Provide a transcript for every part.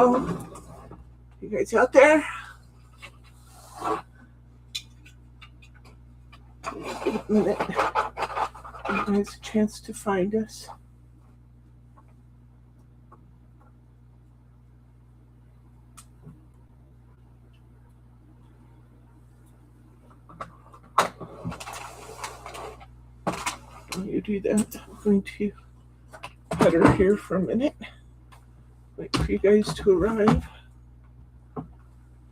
Oh, you guys out there? Give it a minute. Give you guys a chance to find us. While you do that, I'm going to put her here for a minute. Wait for you guys to arrive.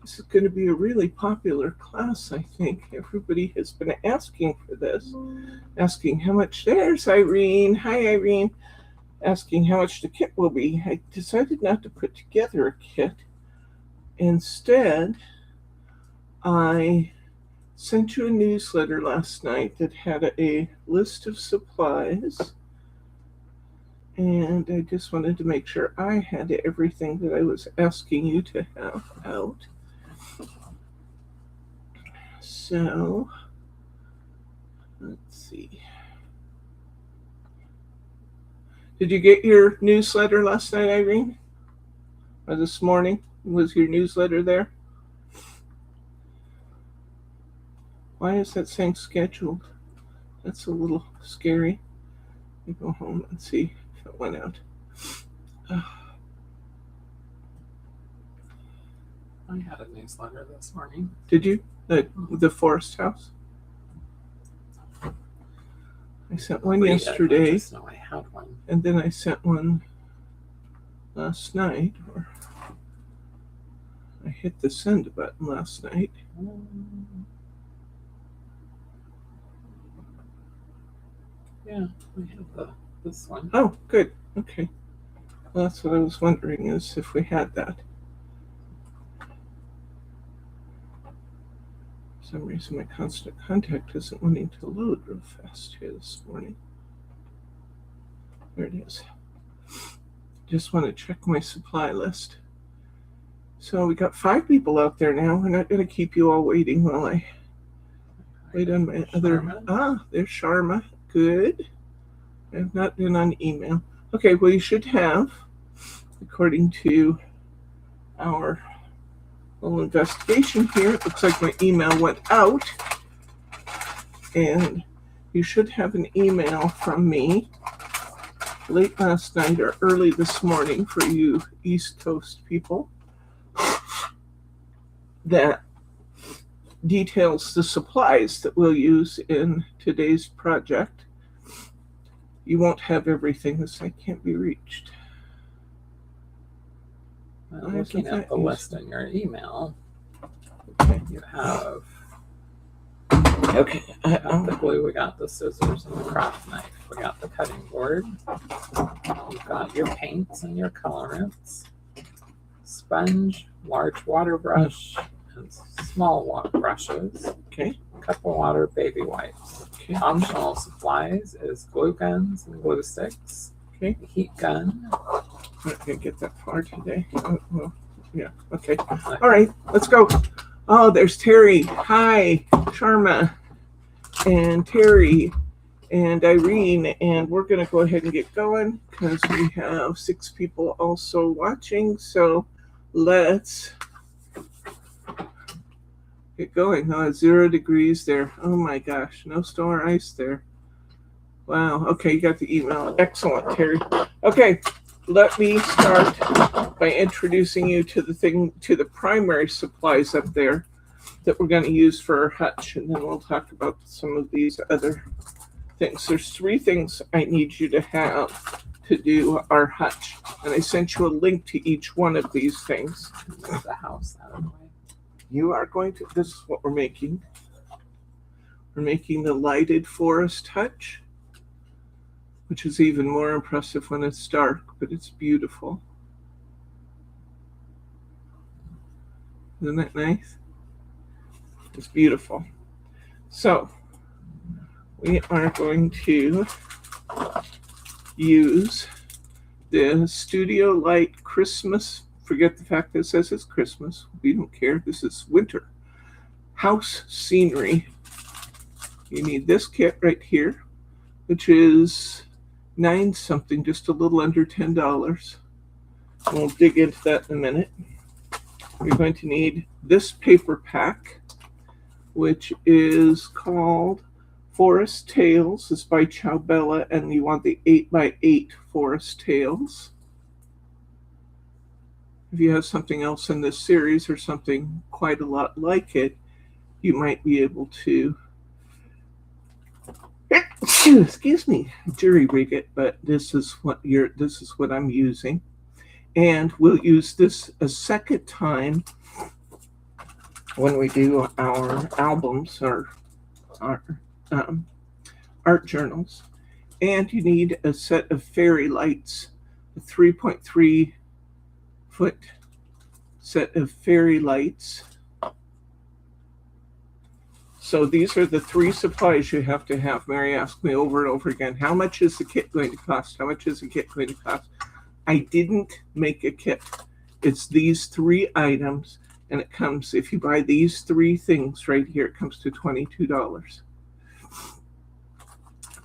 This is going to be a really popular class, I think. Everybody has been asking for this. Asking how much. There's Irene. Hi, Irene. Asking how much the kit will be. I decided not to put together a kit. Instead, I sent you a newsletter last night that had a list of supplies. And I just wanted to make sure I had everything that I was asking you to have out. So, let's see. Did you get your newsletter last night, Irene? Or this morning? Was your newsletter there? Why is that saying scheduled? That's a little scary. Let me go home and see if it went out. I had a newsletter this morning. Did you? The Forest House? I sent one yesterday. I just know I had one. And then I sent one last night. Or I hit the send button last night. Yeah, we have this one. Oh, good. Okay. Well, that's what I was wondering, is if we had that. For some reason, my constant contact isn't wanting to load real fast here this morning. There it is. Just want to check my supply list. So we got 5 people out there now. We're not going to keep you all waiting while I wait on my other. There's Sharma. Good. I've not been on email. Okay, well, you should have, according to our little investigation here, it looks like my email went out. And you should have an email from me late last night or early this morning for you East Coast people that details the supplies that we'll use in today's project. You won't have everything. The site can't be reached. Well, looking at the list in your email, okay. You have okay. We got the glue, we got the scissors and the craft knife, we got the cutting board, you've got your paints and your colorants, sponge, large water brush, and small water brushes. Okay. A cup of water, baby wipes. Okay. Optional supplies is glue guns and glue sticks. Okay. A heat gun. I'm not going to get that far today. Oh, well, yeah. Okay. All right. Let's go. Oh, there's Terry. Hi, Sharma, and Terry, and Irene. And we're going to go ahead and get going because we have 6 people also watching. So let's get going. 0 degrees there. Oh my gosh. No snow or ice there. Wow. Okay, you got the email. Excellent, Terry. Okay, let me start by introducing you to the primary supplies up there that we're going to use for our hutch, and then we'll talk about some of these other things. There's 3 things I need you to have to do our hutch, and I sent you a link to each one of these things. Move the house out of the way. You are going to, this is what we're making. We're making the lighted forest hutch, which is even more impressive when it's dark, but it's beautiful. Isn't that nice? It's beautiful. So, we are going to use the Studio Light Christmas. Forget the fact that it says it's Christmas. We don't care. This is winter. House scenery. You need this kit right here, which is $9 something, just a little under $10. We'll dig into that in a minute. You're going to need this paper pack, which is called Forest Tales. It's by Ciao, and you want the 8x8 Forest Tales. If you have something else in this series or something quite a lot like it, you might be able to, excuse me, jury rig it, but this is what I'm using. And we'll use this a second time when we do our albums or our art journals. And you need a set of fairy lights, a 3.3 foot set of fairy lights. So these are the three supplies you have to have. Mary asked me over and over again, how much is the kit going to cost? How much is the kit going to cost? I didn't make a kit. It's these three items, and it comes, if you buy these three things right here, it comes to $22.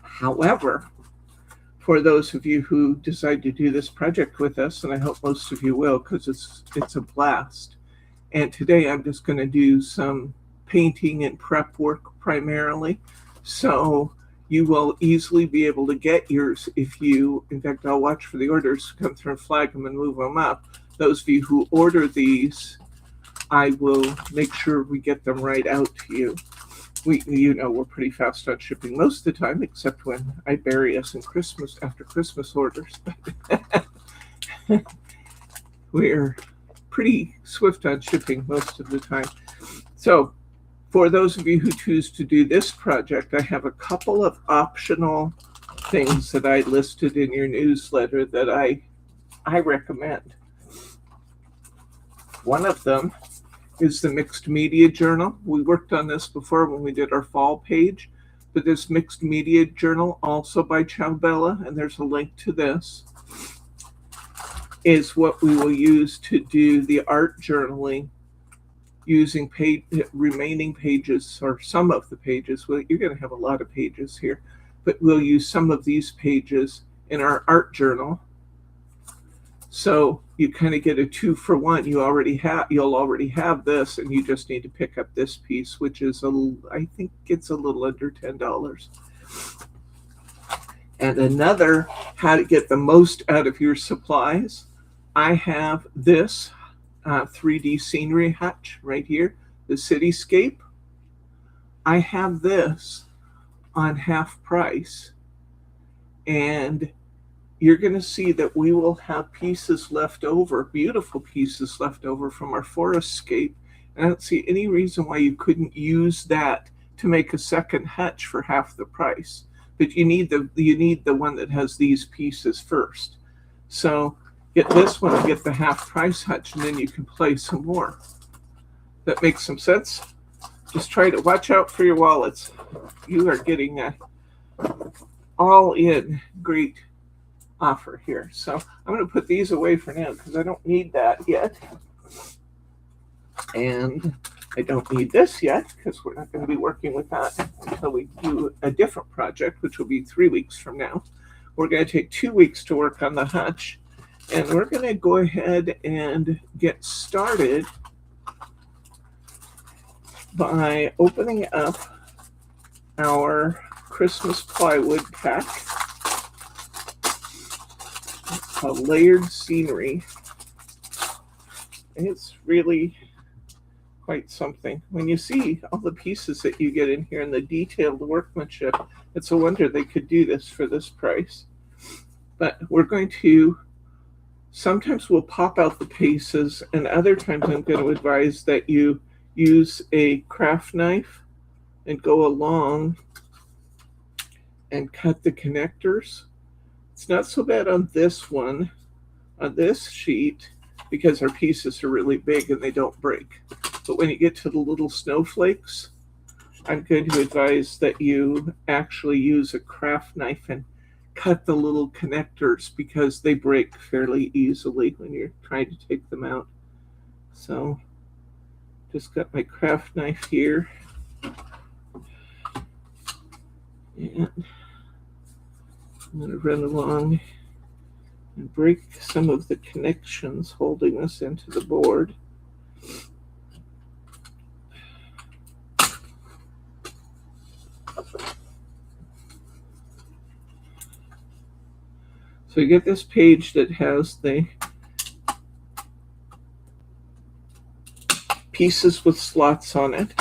However, for those of you who decide to do this project with us, and I hope most of you will, because it's a blast. And today I'm just going to do some painting and prep work primarily. So you will easily be able to get yours if you, in fact, I'll watch for the orders to come through and flag them and move them up. Those of you who order these, I will make sure we get them right out to you. We're pretty fast on shipping most of the time, except when I bury us in Christmas, after Christmas orders. We're pretty swift on shipping most of the time. So for those of you who choose to do this project, I have a couple of optional things that I listed in your newsletter that I recommend. One of them is the Mixed Media Journal. We worked on this before when we did our fall page, but this Mixed Media Journal, also by Ciao, and there's a link to this, is what we will use to do the art journaling using remaining pages, or some of the pages. Well, you're going to have a lot of pages here, but we'll use some of these pages in our art journal. So you kind of get a 2-for-1. You'll already have this, and you just need to pick up this piece, which is I think it's a little under $10. And another, how to get the most out of your supplies. I have this 3D scenery Hutch right here, the cityscape. I have this on half price, and you're going to see that we will have pieces left over, beautiful pieces left over from our forestscape. And I don't see any reason why you couldn't use that to make a second Hutch for half the price. But you need the one that has these pieces first. So get this one and get the half price Hutch, and then you can play some more. That makes some sense? Just try to watch out for your wallets. You are getting a all-in great offer here. So I'm going to put these away for now because I don't need that yet. And I don't need this yet because we're not going to be working with that until we do a different project, which will be 3 weeks from now. We're going to take 2 weeks to work on the Hutch, and we're going to go ahead and get started by opening up our Christmas plywood pack. A layered scenery. It's really quite something. When you see all the pieces that you get in here and the detailed workmanship, it's a wonder they could do this for this price. But we're going to, sometimes we'll pop out the pieces, and other times I'm going to advise that you use a craft knife and go along and cut the connectors. It's not so bad on this one, on this sheet, because our pieces are really big and they don't break. But when you get to the little snowflakes, I'm going to advise that you actually use a craft knife and cut the little connectors because they break fairly easily when you're trying to take them out. So just got my craft knife here. And I'm going to run along and break some of the connections holding us into the board. So you get this page that has the pieces with slots on it.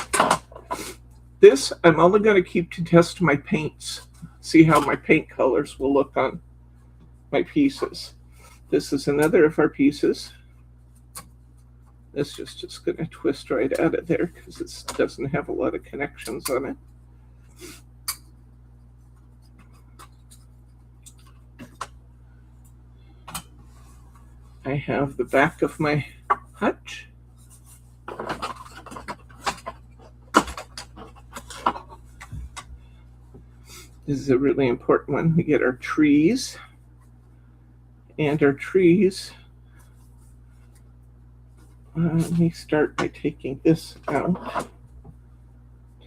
This I'm only going to keep to test my paints, see how my paint colors will look on my pieces. This is another of our pieces. This is just going to twist right out of there because it doesn't have a lot of connections on it. I have the back of my hutch. This is a really important one. We get our trees. And our trees, let me start by taking this out.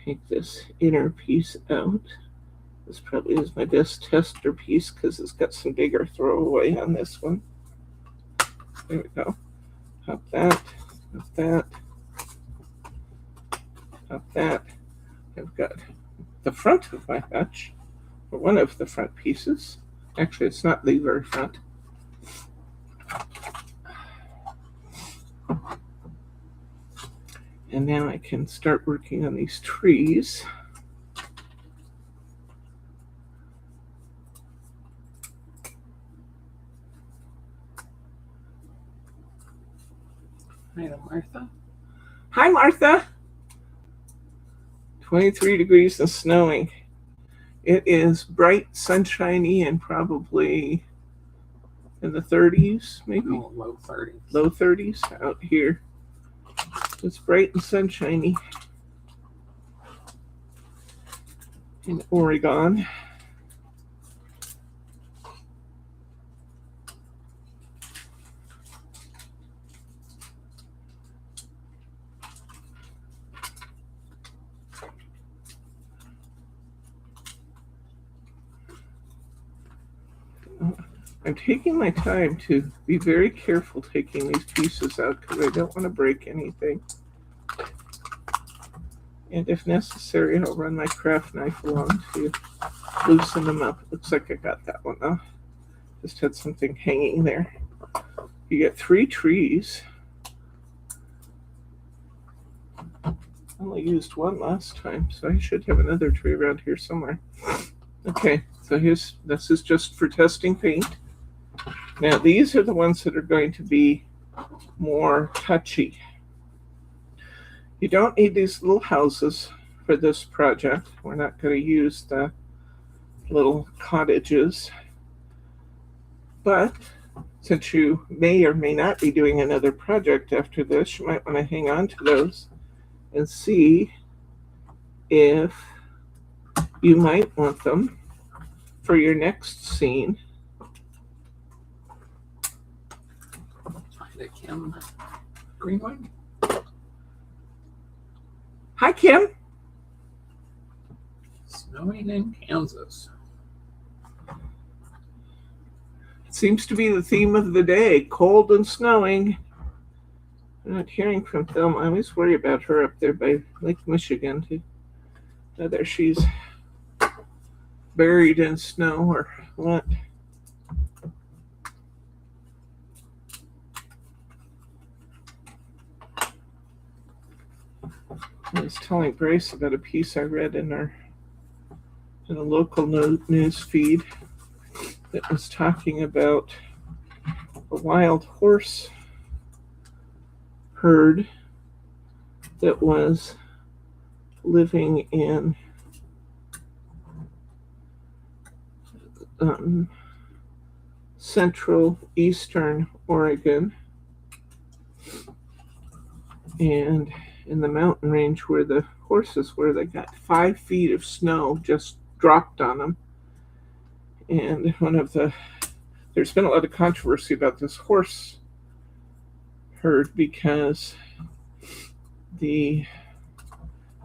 Take this inner piece out. This probably is my best tester piece because it's got some bigger throwaway on this one. There we go. Pop that, pop that, pop that. I've got the front of my hutch, or one of the front pieces. Actually, it's not the very front. And now I can start working on these trees. Hi, Martha. Hi, Martha. 23 degrees and snowing. It is bright, sunshiny, and probably in the 30s, maybe? Oh, low 30s. Low 30s out here. It's bright and sunshiny in Oregon. I'm taking my time to be very careful taking these pieces out because I don't want to break anything. And if necessary, I'll run my craft knife along to loosen them up. Looks like I got that one off. Just had something hanging there. You get 3 trees. I only used one last time, so I should have another tree around here somewhere. Okay, so this is just for testing paint. Now these are the ones that are going to be more touchy. You don't need these little houses for this project. We're not going to use the little cottages. But since you may or may not be doing another project after this, you might want to hang on to those and see if you might want them for your next scene. Hi, Kim. Greenwood. Hi, Kim. Snowing in Kansas. It seems to be the theme of the day, cold and snowing. I'm not hearing from Thelma. I always worry about her up there by Lake Michigan, too. Whether she's buried in snow or what. I was telling Grace about a piece I read in a local news feed that was talking about a wild horse herd that was living in central eastern Oregon and in the mountain range where the horses were, they got 5 feet of snow just dropped on them. And there's been a lot of controversy about this horse herd because the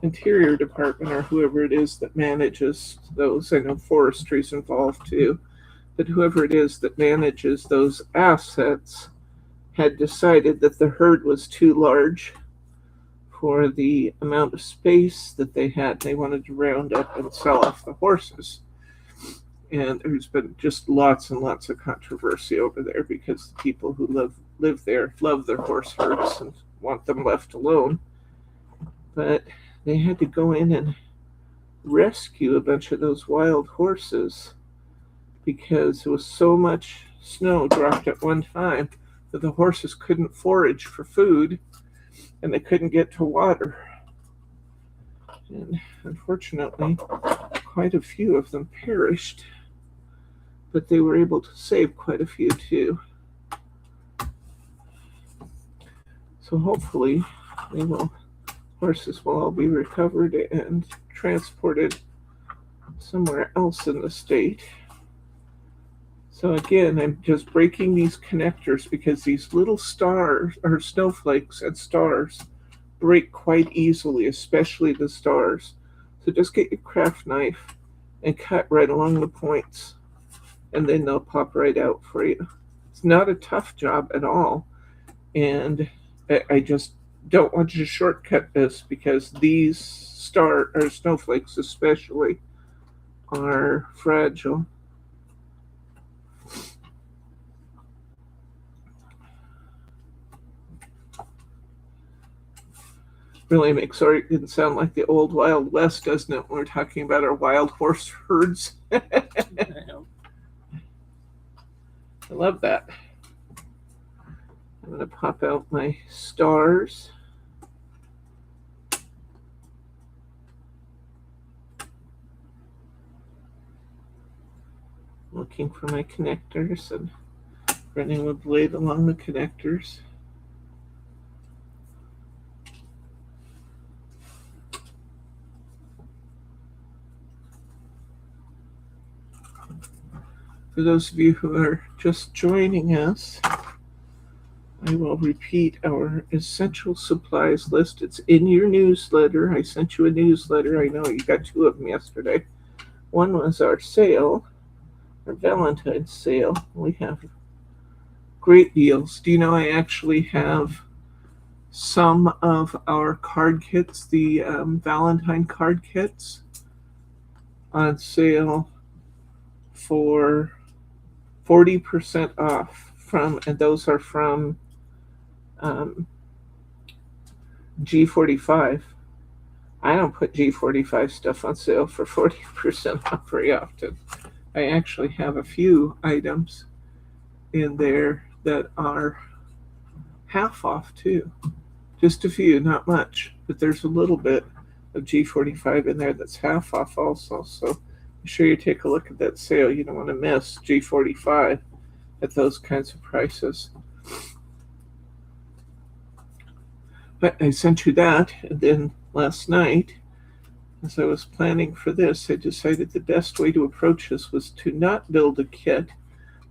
Interior Department or whoever it is that manages those, I know forestry's involved too, But whoever it is that manages those assets had decided that the herd was too large for the amount of space that they had. They wanted to round up and sell off the horses. And there's been just lots and lots of controversy over there because the people who live there love their horse herds and want them left alone. But they had to go in and rescue a bunch of those wild horses because there was so much snow dropped at one time that the horses couldn't forage for food and they couldn't get to water. And unfortunately, quite a few of them perished, but they were able to save quite a few too. So hopefully horses will all be recovered and transported somewhere else in the state. So again, I'm just breaking these connectors because these little stars or snowflakes and stars break quite easily, especially the stars. So just get your craft knife and cut right along the points, and then they'll pop right out for you. It's not a tough job at all, and I just don't want you to shortcut this because these snowflakes especially are fragile. Really makes it didn't sound like the old Wild West, doesn't it? When we're talking about our wild horse herds. I love that. I'm going to pop out my stars. Looking for my connectors and running the blade along the connectors. For those of you who are just joining us, I will repeat our essential supplies list. It's in your newsletter. I sent you a newsletter. I know you got 2 of them yesterday. One was our sale, our Valentine's sale. We have great deals. Do you know I actually have some of our card kits, the Valentine card kits, on sale for 40% off and those are from G45. I don't put G45 stuff on sale for 40% off very often. I actually have a few items in there that are half off too. Just a few, not much, but there's a little bit of G45 in there that's half off also. So be sure you take a look at that sale. You don't want to miss G45 at those kinds of prices. But I sent you that, and then last night, as I was planning for this, I decided the best way to approach this was to not build a kit,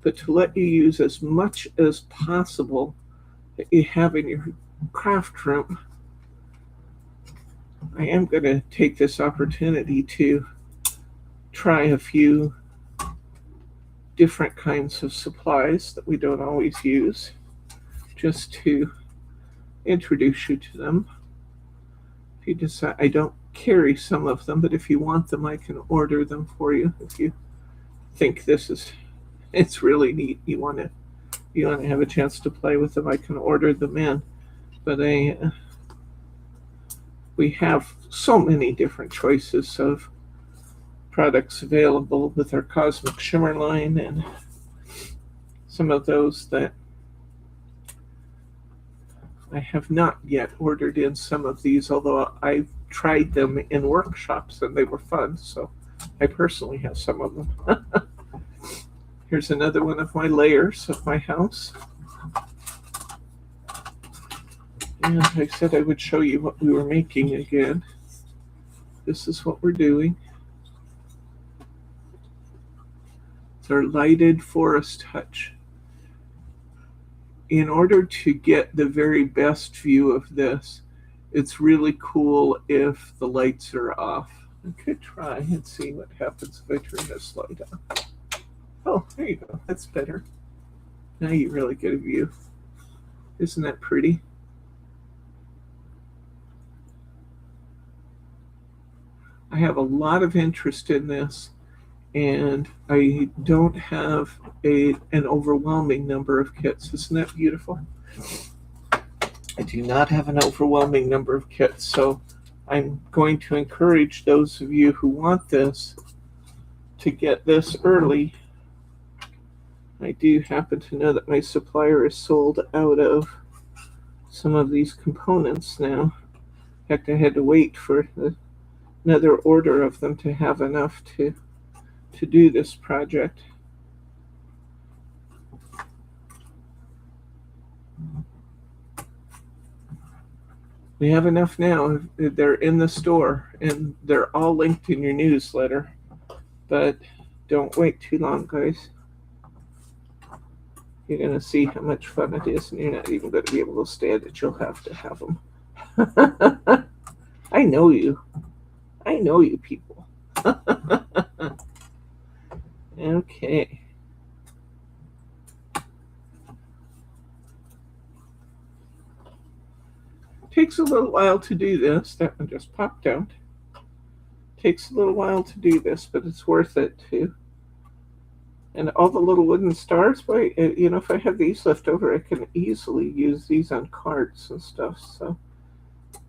but to let you use as much as possible that you have in your craft room. I am going to take this opportunity to try a few different kinds of supplies that we don't always use, just to introduce you to them. If you decide, I don't carry some of them, but if you want them, I can order them for you. If you think it's really neat, you want to have a chance to play with them, I can order them in. But we have so many different choices of products available with our Cosmic Shimmer line, and some of those that I have not yet ordered in some of these, although I've tried them in workshops and they were fun, so I personally have some of them. Here's another one of my layers of my house. And I said I would show you what we were making again. This is what we're doing. It's our lighted forest hutch. In order to get the very best view of this, it's really cool if the lights are off. I could try and see what happens if I turn this light on. Oh, there you go. That's better. Now you really get a view. Isn't that pretty? I have a lot of interest in this, and I don't have an overwhelming number of kits. Isn't that beautiful? I do not have an overwhelming number of kits, so I'm going to encourage those of you who want this to get this early. I do happen to know that my supplier is sold out of some of these components now. In fact, I had to wait for another order of them to have enough to do this project. We have enough now. They're in the store and they're all linked in your newsletter. But don't wait too long, guys. You're going to see how much fun it is, and you're not even going to be able to stand it. You'll have to have them. I know you. I know you people. Okay. Takes a little while to do this. That one just popped out. Takes a little while to do this, but it's worth it too. And all the little wooden stars, boy, if I have these left over, I can easily use these on cards and stuff. So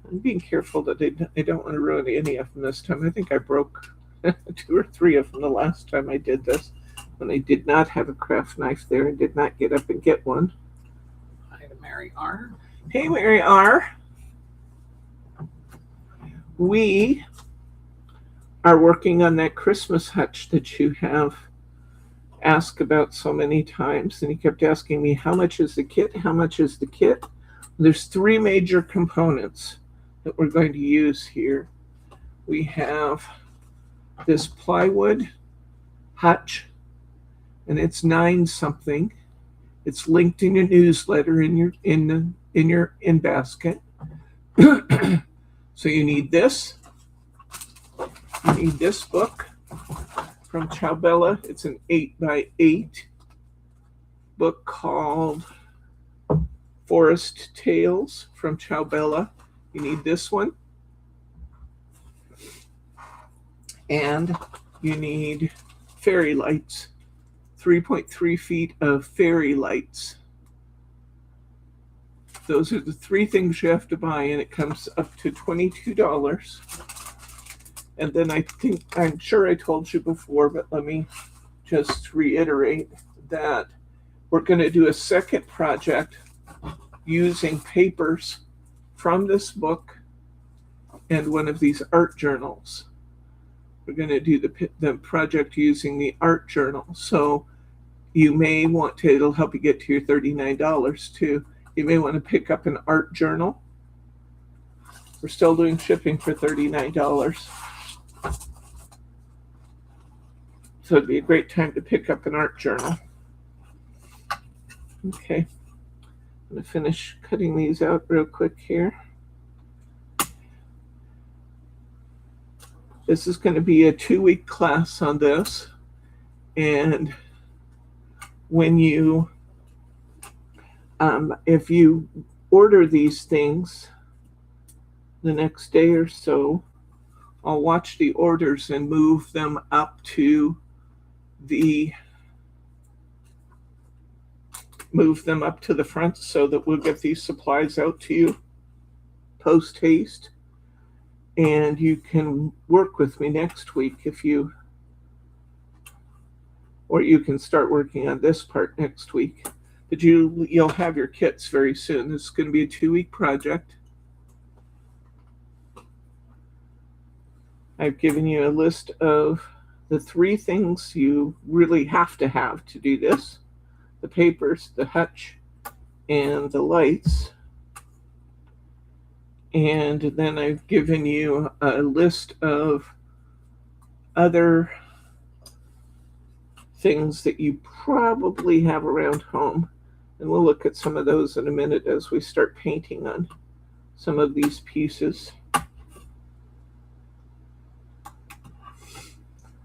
I'm being careful that I don't want to ruin any of them this time. I think I broke 2 or 3 of them the last time I did this, when I did not have a craft knife there and did not get up and get one. Hi to Mary R. Hey, Mary R. We are working on that Christmas hutch that you have asked about so many times, and you kept asking me, how much is the kit? How much is the kit? There's 3 major components that we're going to use here. We have this plywood hutch, and it's 9 something. It's linked in your newsletter in your basket. So you need this. You need this book from Ciao. It's an 8x8 book called Forest Tales from Ciao. You need this one. And you need fairy lights, 3.3 feet of fairy lights. Those are the 3 things you have to buy, and it comes up to $22. And then I'm sure I told you before, but let me just reiterate that we're going to do a second project using papers from this book and one of these art journals. We're going to do the project using the art journal. So you may want to, it'll help you get to your $39 too. You may want to pick up an art journal. We're still doing shipping for $39. So it'd be a great time to pick up an art journal. Okay. I'm going to finish cutting these out real quick here. This is going to be a 2-week class on this. And when you, if you order these things the next day or so, I'll watch the orders and move them up to the front so that we'll get these supplies out to you post haste, and you can work with me next week or you can start working on this part next week. But you'll have your kits very soon. This is going to be a 2-week project. I've given you a list of the 3 things you really have to have to do this: the papers, the hutch, and the lights. And then I've given you a list of other things that you probably have around home. And we'll look at some of those in a minute as we start painting on some of these pieces.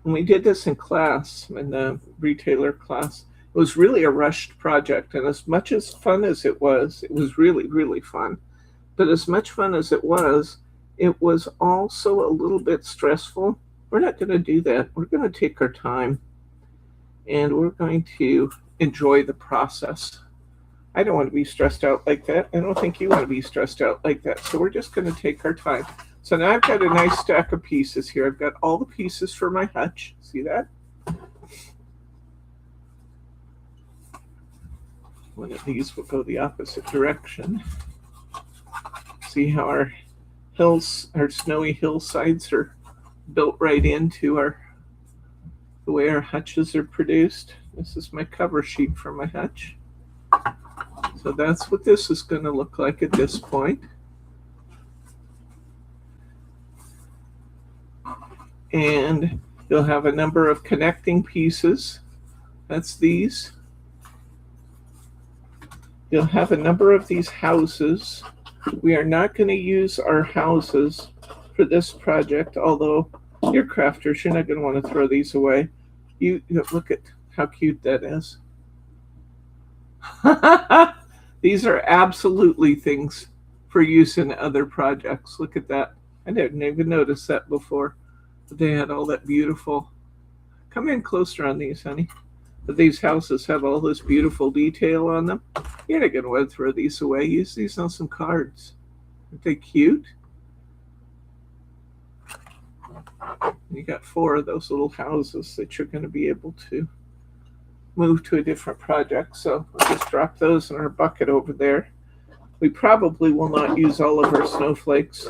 when we did this in class, in the retailer class, it was really a rushed project. And as much as fun as it was really, really fun. But as much fun as it was also a little bit stressful. We're not going to do that. We're going to take our time and we're going to enjoy the process. I don't want to be stressed out like that. I don't think you want to be stressed out like that. So we're just going to take our time. So now I've got a nice stack of pieces here. I've got all the pieces for my hutch. See that? One of these will go the opposite direction. See how our hills, our snowy hillsides are built right into the way our hutches are produced. This is my cover sheet for my hutch. So that's what this is going to look like at this point. And you'll have a number of connecting pieces. That's these. You'll have a number of these houses. We are not going to use our houses for this project, although you're crafters, you're not going to want to throw these away. You look at how cute that is. These are absolutely things for use in other projects. Look at that. I didn't even notice that before. But they had all that beautiful. Come in closer on these, honey. But these houses have all this beautiful detail on them. You're not going to want to throw these away. Use these on some cards. Aren't they cute? You got 4 of those little houses that you're going to be able to move to a different project. So we'll just drop those in our bucket over there. We probably will not use all of our snowflakes.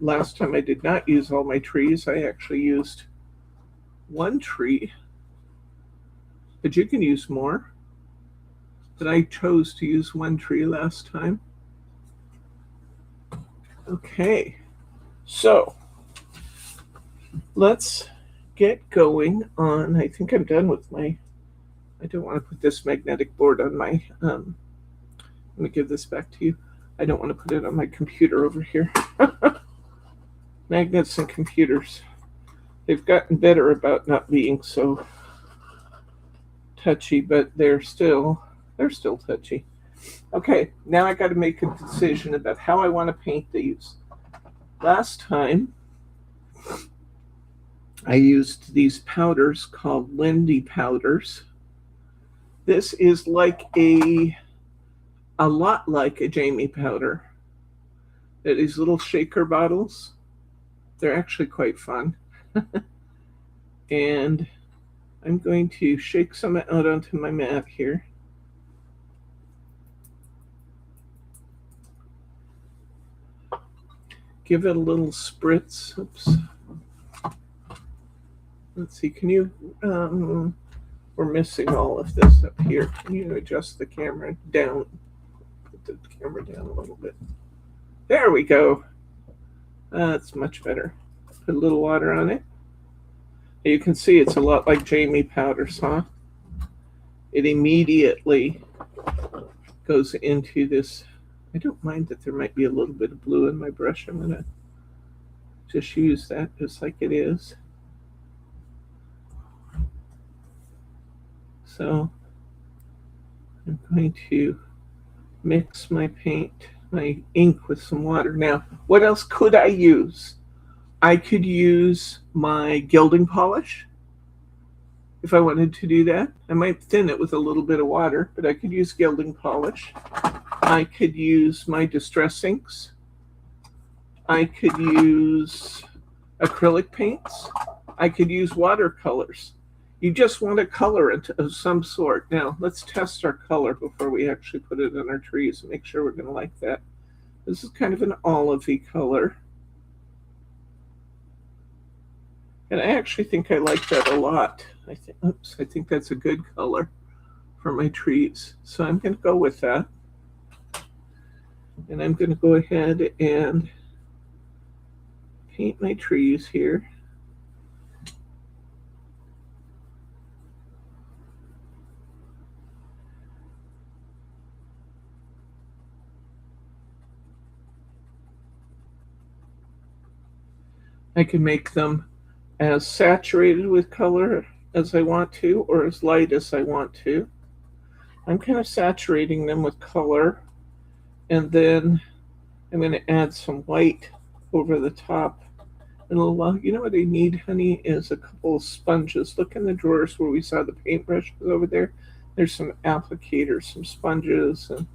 Last time I did not use all my trees. I actually used 1 tree, but you can use more. But I chose to use 1 tree last time. Okay, so let's get going on. I think I'm done with my, I don't want to put this magnetic board on my, let me give this back to you. I don't want to put it on my computer over here. Magnets and computers, they've gotten better about not being so touchy, but they're still touchy. Okay, now I got to make a decision about how I want to paint these. Last time, I used these powders called Lindy powders. This is like a lot like a Jamie powder. They're these little shaker bottles. They're actually quite fun. And I'm going to shake some out onto my mat here. Give it a little spritz. Oops. Let's see, can you, we're missing all of this up here. Can you adjust the camera down? Put the camera down a little bit. There we go. That's much better. Put a little water on it. You can see it's a lot like Jamie powders, huh? It immediately goes into this. I don't mind that there might be a little bit of blue in my brush. I'm going to just use that just like it is. So I'm going to mix my paint, my ink with some water. Now, what else could I use? I could use my gilding polish if I wanted to do that. I might thin it with a little bit of water, but I could use gilding polish. I could use my distress inks. I could use acrylic paints. I could use watercolors. You just want a colorant of some sort. Now, let's test our color before we actually put it on our trees and make sure we're going to like that. This is kind of an olivey color. And I actually think I like that a lot. I think that's a good color for my trees. So I'm going to go with that. And I'm going to go ahead and paint my trees here. I can make them as saturated with color as I want to or as light as I want to. I'm kind of saturating them with color, and then I'm going to add some white over the top. And you know what I need, honey, is a couple of sponges. Look in the drawers where we saw the paintbrushes over there. There's some applicators, some sponges, and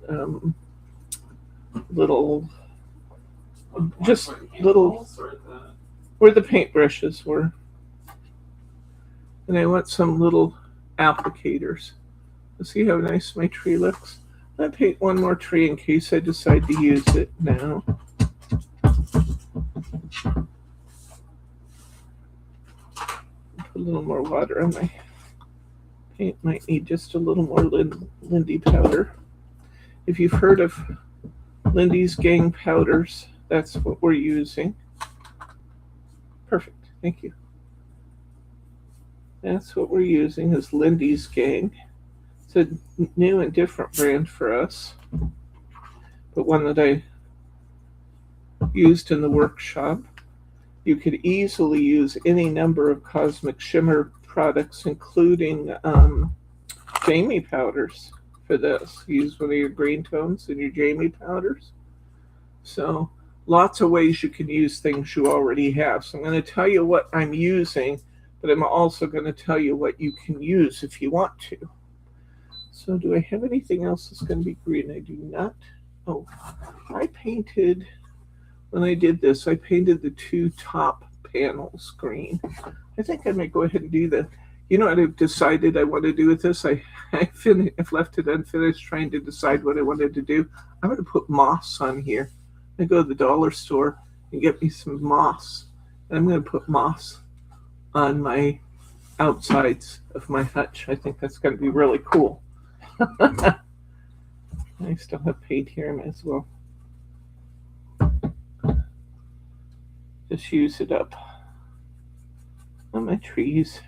um, little, just little, where the paintbrushes were. And I want some little applicators. See how nice my tree looks? I'm going to paint one more tree in case I decide to use it now. Put a little more water on my paint. Might need just a little more Lindy powder. If you've heard of Lindy's Gang powders, that's what we're using. Perfect. Thank you. That's what we're using is Lindy's Gang. It's a new and different brand for us, but one that I used in the workshop. You could easily use any number of Cosmic Shimmer products, including Jamie powders for this. Use one of your green tones in your Jamie powders. So lots of ways you can use things you already have. So I'm going to tell you what I'm using, but I'm also going to tell you what you can use if you want to. So do I have anything else that's going to be green? I do not. Oh, I painted, when I did this, I painted the two top panels green. I think I might go ahead and do that. You know what I've decided I want to do with this? I've left it unfinished trying to decide what I wanted to do. I'm going to put moss on here. I go to the dollar store and get me some moss. And I'm going to put moss on my outsides of my hutch. I think that's going to be really cool. I still have paint here, I might as well just use it up on my trees.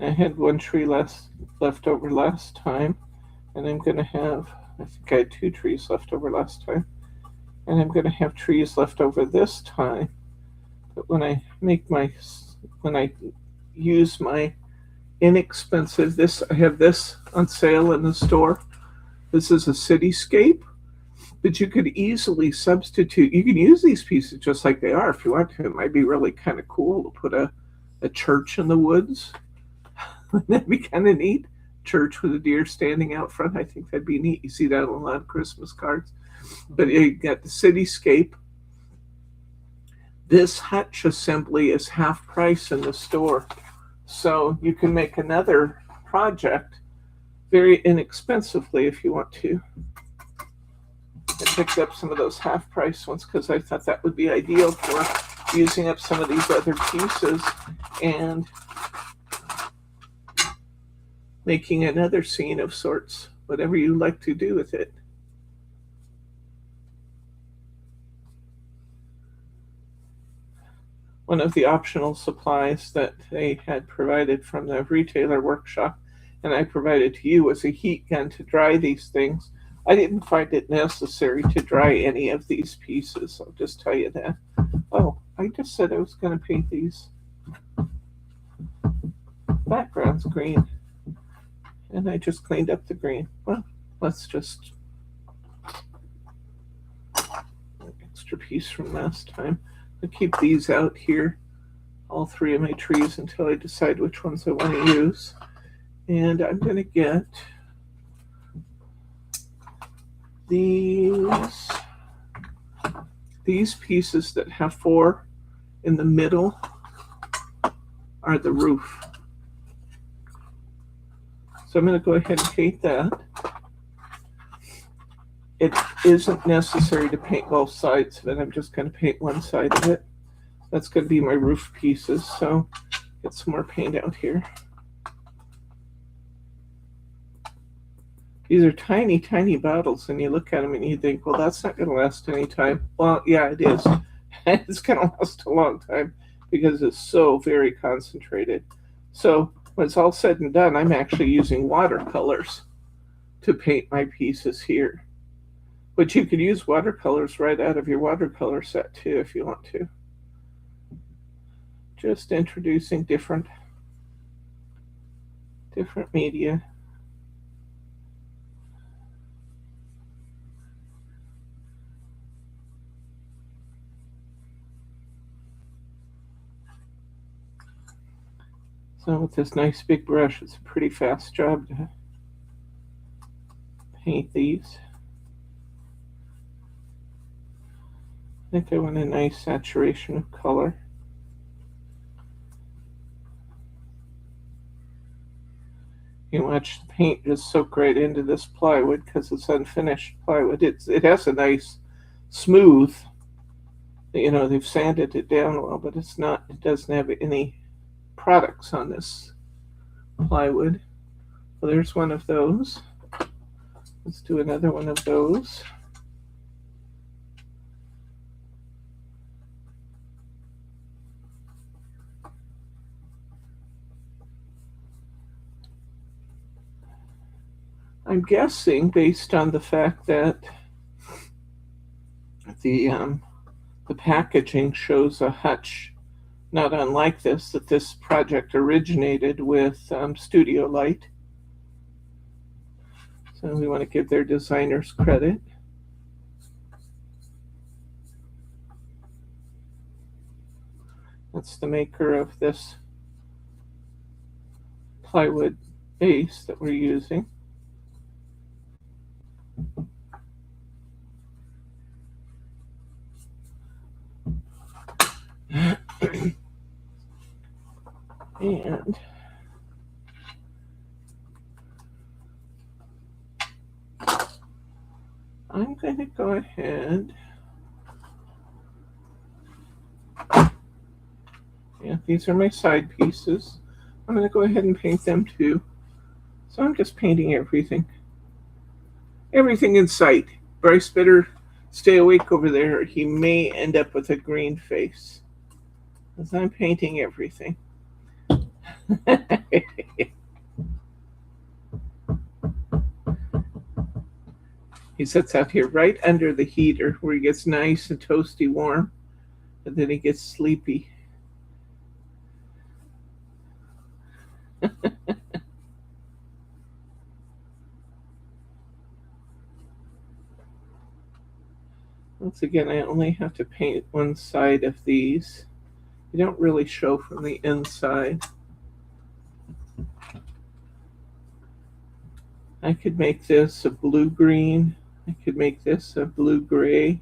I had one tree left over last time, and I'm going to have, I think I had 2 trees left over last time, and I'm going to have trees left over this time. But when I use my inexpensive, I have this on sale in the store. This is a cityscape, but you could easily substitute. You can use these pieces just like they are if you want to. It might be really kind of cool to put a church in the woods. That'd be kind of neat. Church with a deer standing out front. I think that'd be neat. You see that on a lot of Christmas cards. But you got the cityscape. This hutch assembly is half price in the store. So you can make another project very inexpensively if you want to. I picked up some of those half price ones because I thought that would be ideal for using up some of these other pieces and making another scene of sorts, whatever you like to do with it. One of the optional supplies that they had provided from the retailer workshop, and I provided to you, was a heat gun to dry these things. I didn't find it necessary to dry any of these pieces. I'll just tell you that. Oh, I just said I was going to paint these backgrounds green, and I just cleaned up the green. Well, let's just an extra piece from last time. I'll keep these out here, all 3 of my trees, until I decide which ones I want to use. And I'm going to get these pieces that have 4 in the middle are the roof. So I'm going to go ahead and paint that. It isn't necessary to paint both sides of it. I'm just going to paint one side of it. That's going to be my roof pieces. So get some more paint out here. These are tiny, tiny bottles, and you look at them and you think, well, that's not going to last any time. Well, yeah, it is. It's going to last a long time because it's so very concentrated. So when it's all said and done, I'm actually using watercolors to paint my pieces here, But you could use watercolors right out of your watercolor set too if you want to. Just introducing different media. So with this nice big brush, it's a pretty fast job to paint these. I think I want a nice saturation of color. You watch the paint just soak right into this plywood because it's unfinished plywood. It has a nice smooth, they've sanded it down well, but it doesn't have any products on this plywood. Well, there's one of those. Let's do another one of those. I'm guessing, based on the fact that the packaging shows a Hutch, not unlike this, that this project originated with Studio Light. So we want to give their designers credit. That's the maker of this plywood base that we're using. And I'm going to go ahead. Yeah, these are my side pieces. I'm going to go ahead and paint them too. So I'm just painting everything. Everything in sight. Bryce better stay awake over there, or he may end up with a green face. Because I'm painting everything. He sits out here right under the heater where he gets nice and toasty warm, and then he gets sleepy. Once again, I only have to paint one side of these. They don't really show from the inside. I could make this a blue-green. I could make this a blue-gray.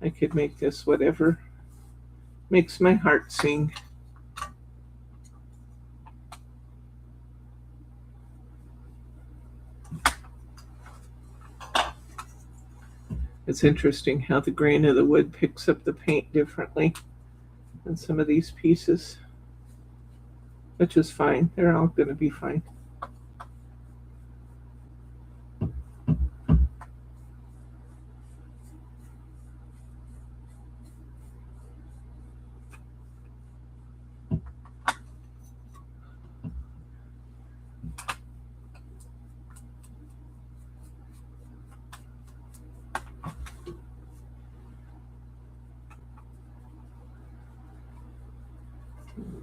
I could make this whatever makes my heart sing. It's interesting how the grain of the wood picks up the paint differently than some of these pieces, which is fine. They're all going to be fine.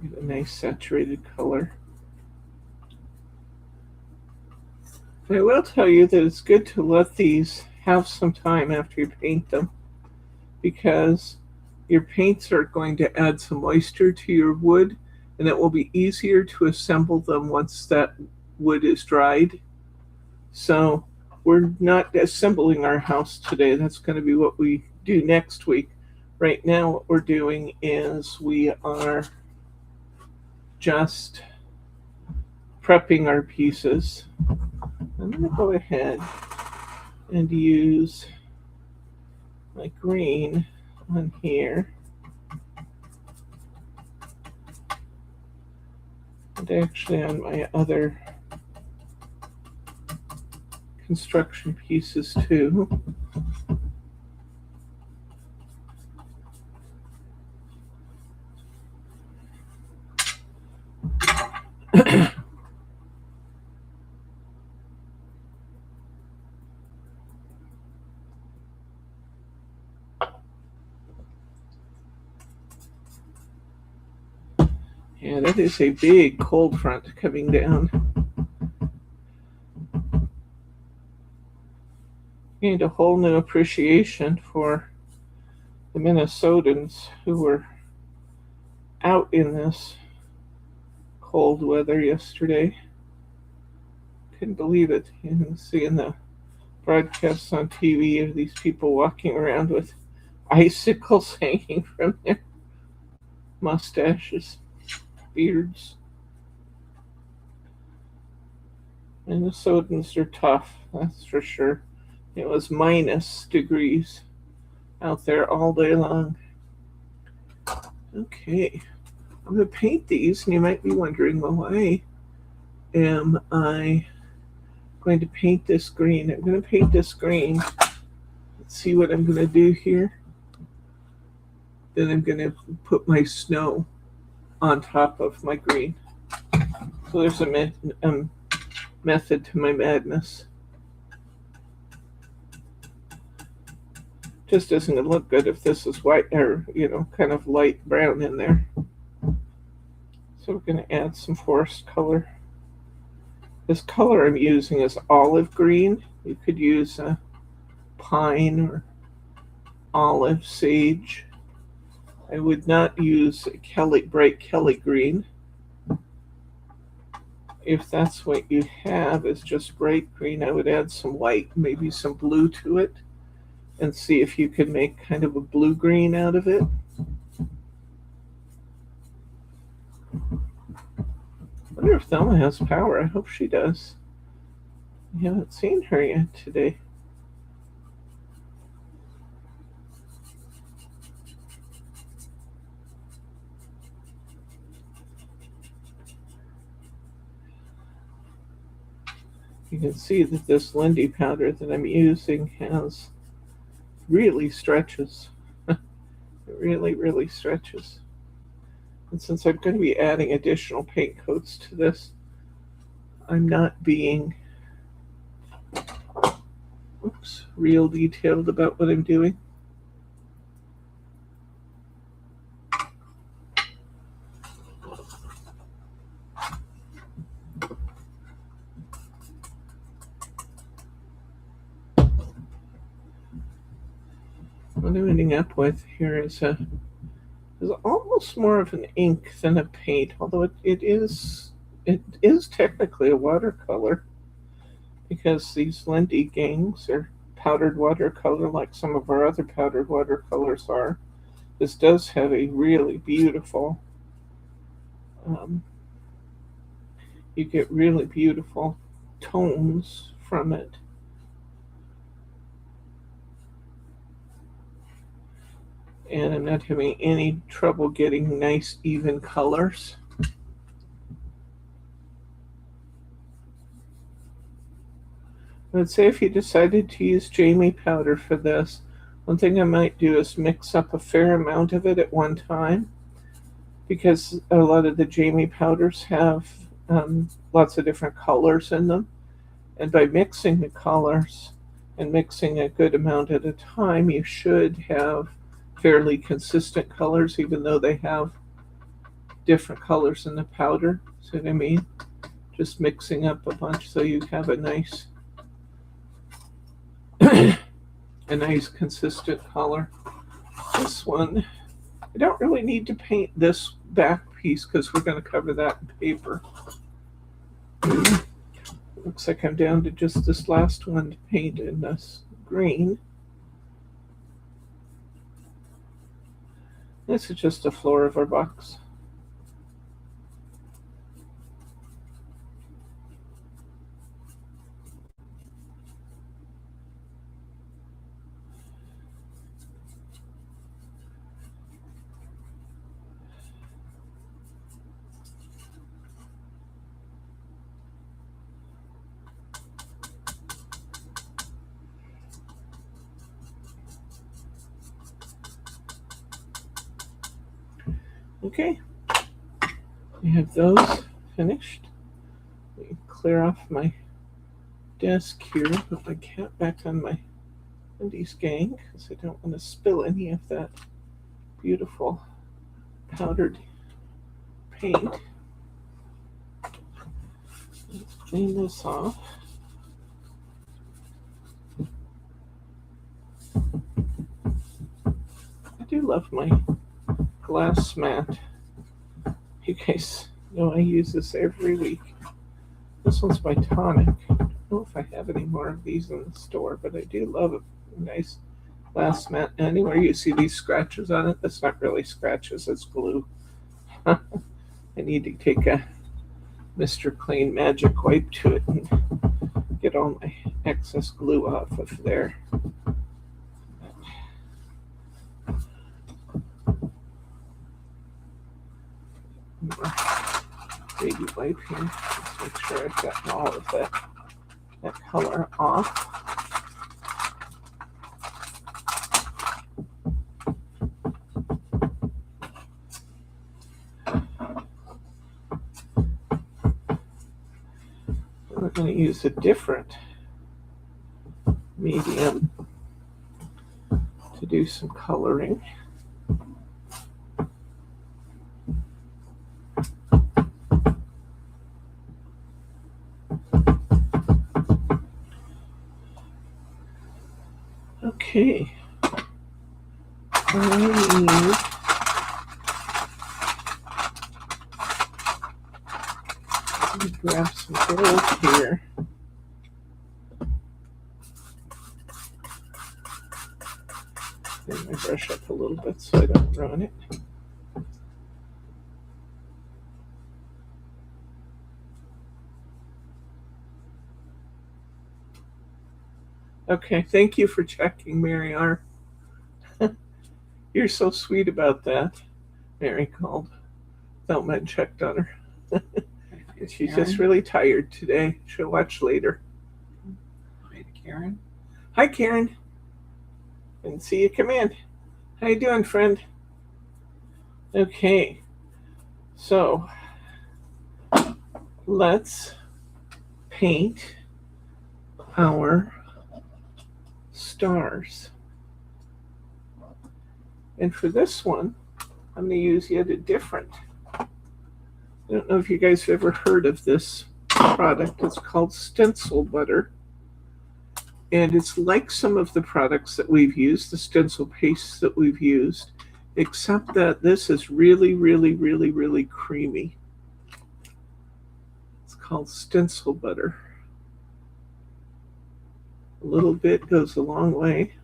Get a nice saturated color. But I will tell you that it's good to let these have some time after you paint them, because your paints are going to add some moisture to your wood, and it will be easier to assemble them once that wood is dried. So we're not assembling our house today. That's going to be what we do next week. Right now, what we're doing is we are just prepping our pieces. I'm going to go ahead and use my green on here. And actually on my other construction pieces too. Yeah, that is a big cold front coming down. Gained a whole new appreciation for the Minnesotans who were out in this cold weather yesterday. Couldn't believe it. Seeing the broadcasts on TV of these people walking around with icicles hanging from their mustaches, beards. Minnesotans are tough, that's for sure. It was minus degrees out there all day long. Okay, I'm going to paint these, and you might be wondering, well, why am I going to paint this green? I'm going to paint this green. Let's see what I'm going to do here. Then I'm going to put my snow on top of my green. So there's a method to my madness. Just doesn't look good if this is white or, kind of light brown in there. So we're going to add some forest color. This color I'm using is olive green. You could use pine or olive, sage. I would not use bright Kelly green. If that's what you have is just bright green, I would add some white, maybe some blue to it, and see if you could make kind of a blue-green out of it. I wonder if Thelma has power. I hope she does. I haven't seen her yet today. You can see that this Lindy powder that I'm using has really stretches. It really, really stretches. And since I'm going to be adding additional paint coats to this, I'm not being real detailed about what I'm doing. What I'm ending up with here is almost more of an ink than a paint, although it is technically a watercolor, because these Lindy gangs are powdered watercolor like some of our other powdered watercolors are. This does have a really beautiful, you get really beautiful tones from it. And I'm not having any trouble getting nice even colors. Let's say if you decided to use Jamie powder for this, one thing I might do is mix up a fair amount of it at one time, because a lot of the Jamie powders have lots of different colors in them. And by mixing the colors and mixing a good amount at a time, you should have fairly consistent colors, even though they have different colors in the powder. See what I mean? Just mixing up a bunch so you have a nice consistent color. This one, I don't really need to paint this back piece because we're going to cover that in paper. Looks like I'm down to just this last one to paint in this green. This is just the floor of our box. Okay, we have those finished. Let me clear off my desk here, put my cap back on my Wendy's gang because I don't want to spill any of that beautiful powdered paint. Let's clean this off. I do love my glass mat. You guys know I use this every week. This one's by Tonic. I don't know if I have any more of these in the store, but I do love a nice glass mat. Anywhere you see these scratches on it, that's not really scratches, it's glue. I need to take a Mr. Clean Magic wipe to it and get all my excess glue off of there. Baby wipe here. Just make sure I've gotten all of that color off. We're going to use a different medium to do some coloring. Okay, I need to grab some gold here. Bring my brush up a little bit so I don't ruin it. Okay, thank you for checking, Mary R. You're so sweet about that. Mary called. Thelma checked on her. She's just really tired today. She'll watch later. Hi, Karen. Hi, Karen. Didn't see you come in. How you doing, friend? Okay, so let's paint our stars. And for this one, I'm going to use yet a different. I don't know if you guys have ever heard of this product. It's called stencil butter. And it's like some of the products that we've used, the stencil pastes that we've used, except that this is really, really, really, really creamy. It's called stencil butter. A little bit goes a long way.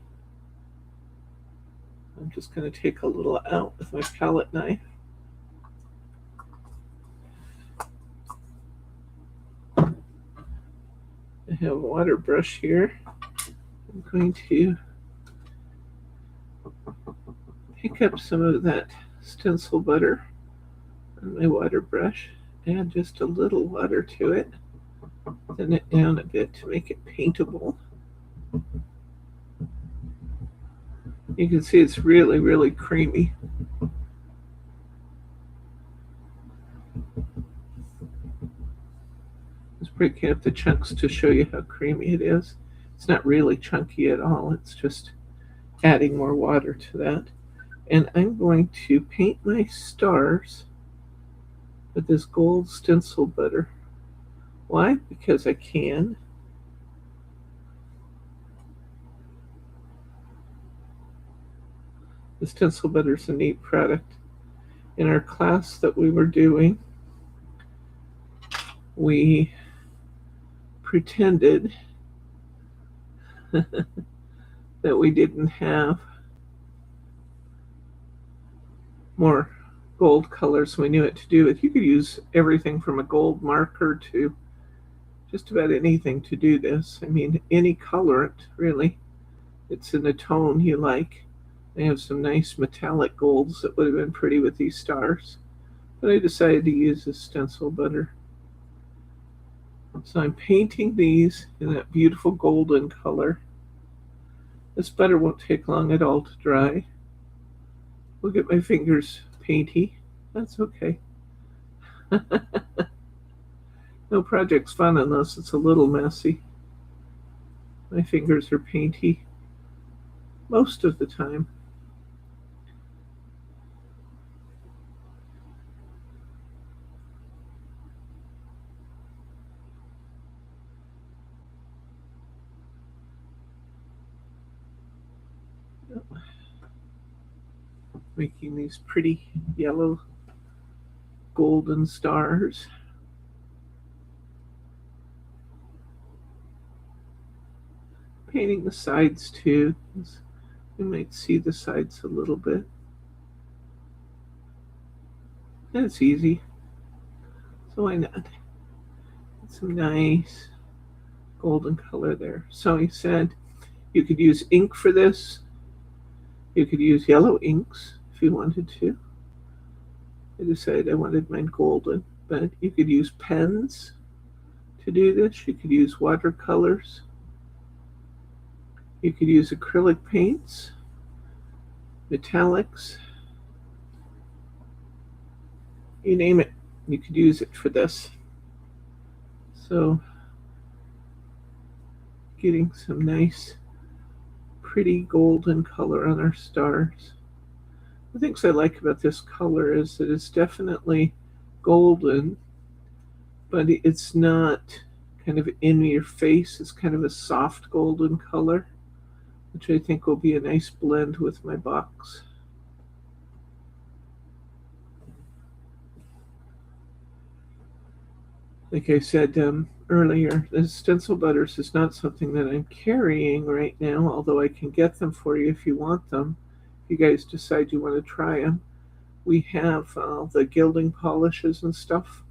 I'm just going to take a little out with my palette knife. I have a water brush here. I'm going to pick up some of that stencil butter on my water brush, add just a little water to it, thin it down a bit to make it paintable. You can see it's really, really creamy. Just breaking up the chunks to show you how creamy it is. It's not really chunky at all. It's just adding more water to that. And I'm going to paint my stars with this gold stencil butter. Why? Because I can. The stencil butter is a neat product. In our class that we were doing, we pretended that we didn't have more gold colors. We knew what to do with. You could use everything from a gold marker to just about anything to do this. I mean, any colorant, really. It's in a tone you like. They have some nice metallic golds that would have been pretty with these stars. But I decided to use this stencil butter. So I'm painting these in that beautiful golden color. This butter won't take long at all to dry. Look at my fingers painty. That's okay. No project's fun unless it's a little messy. My fingers are painty most of the time. Making these pretty yellow golden stars. Painting the sides too. You might see the sides a little bit. And it's easy. So why not? Some nice golden color there. So he said you could use ink for this. You could use yellow inks if you wanted to. I decided I wanted mine golden, but you could use pens to do this. You could use watercolors. You could use acrylic paints, metallics, you name it. You could use it for this. So getting some nice, pretty golden color on our stars. The things I like about this color is that it's definitely golden, but it's not kind of in your face. It's kind of a soft golden color, which I think will be a nice blend with my box. Like I said earlier, the stencil butters is not something that I'm carrying right now, although I can get them for you if you want them. If you guys decide you want to try them. We have the gilding polishes and stuff,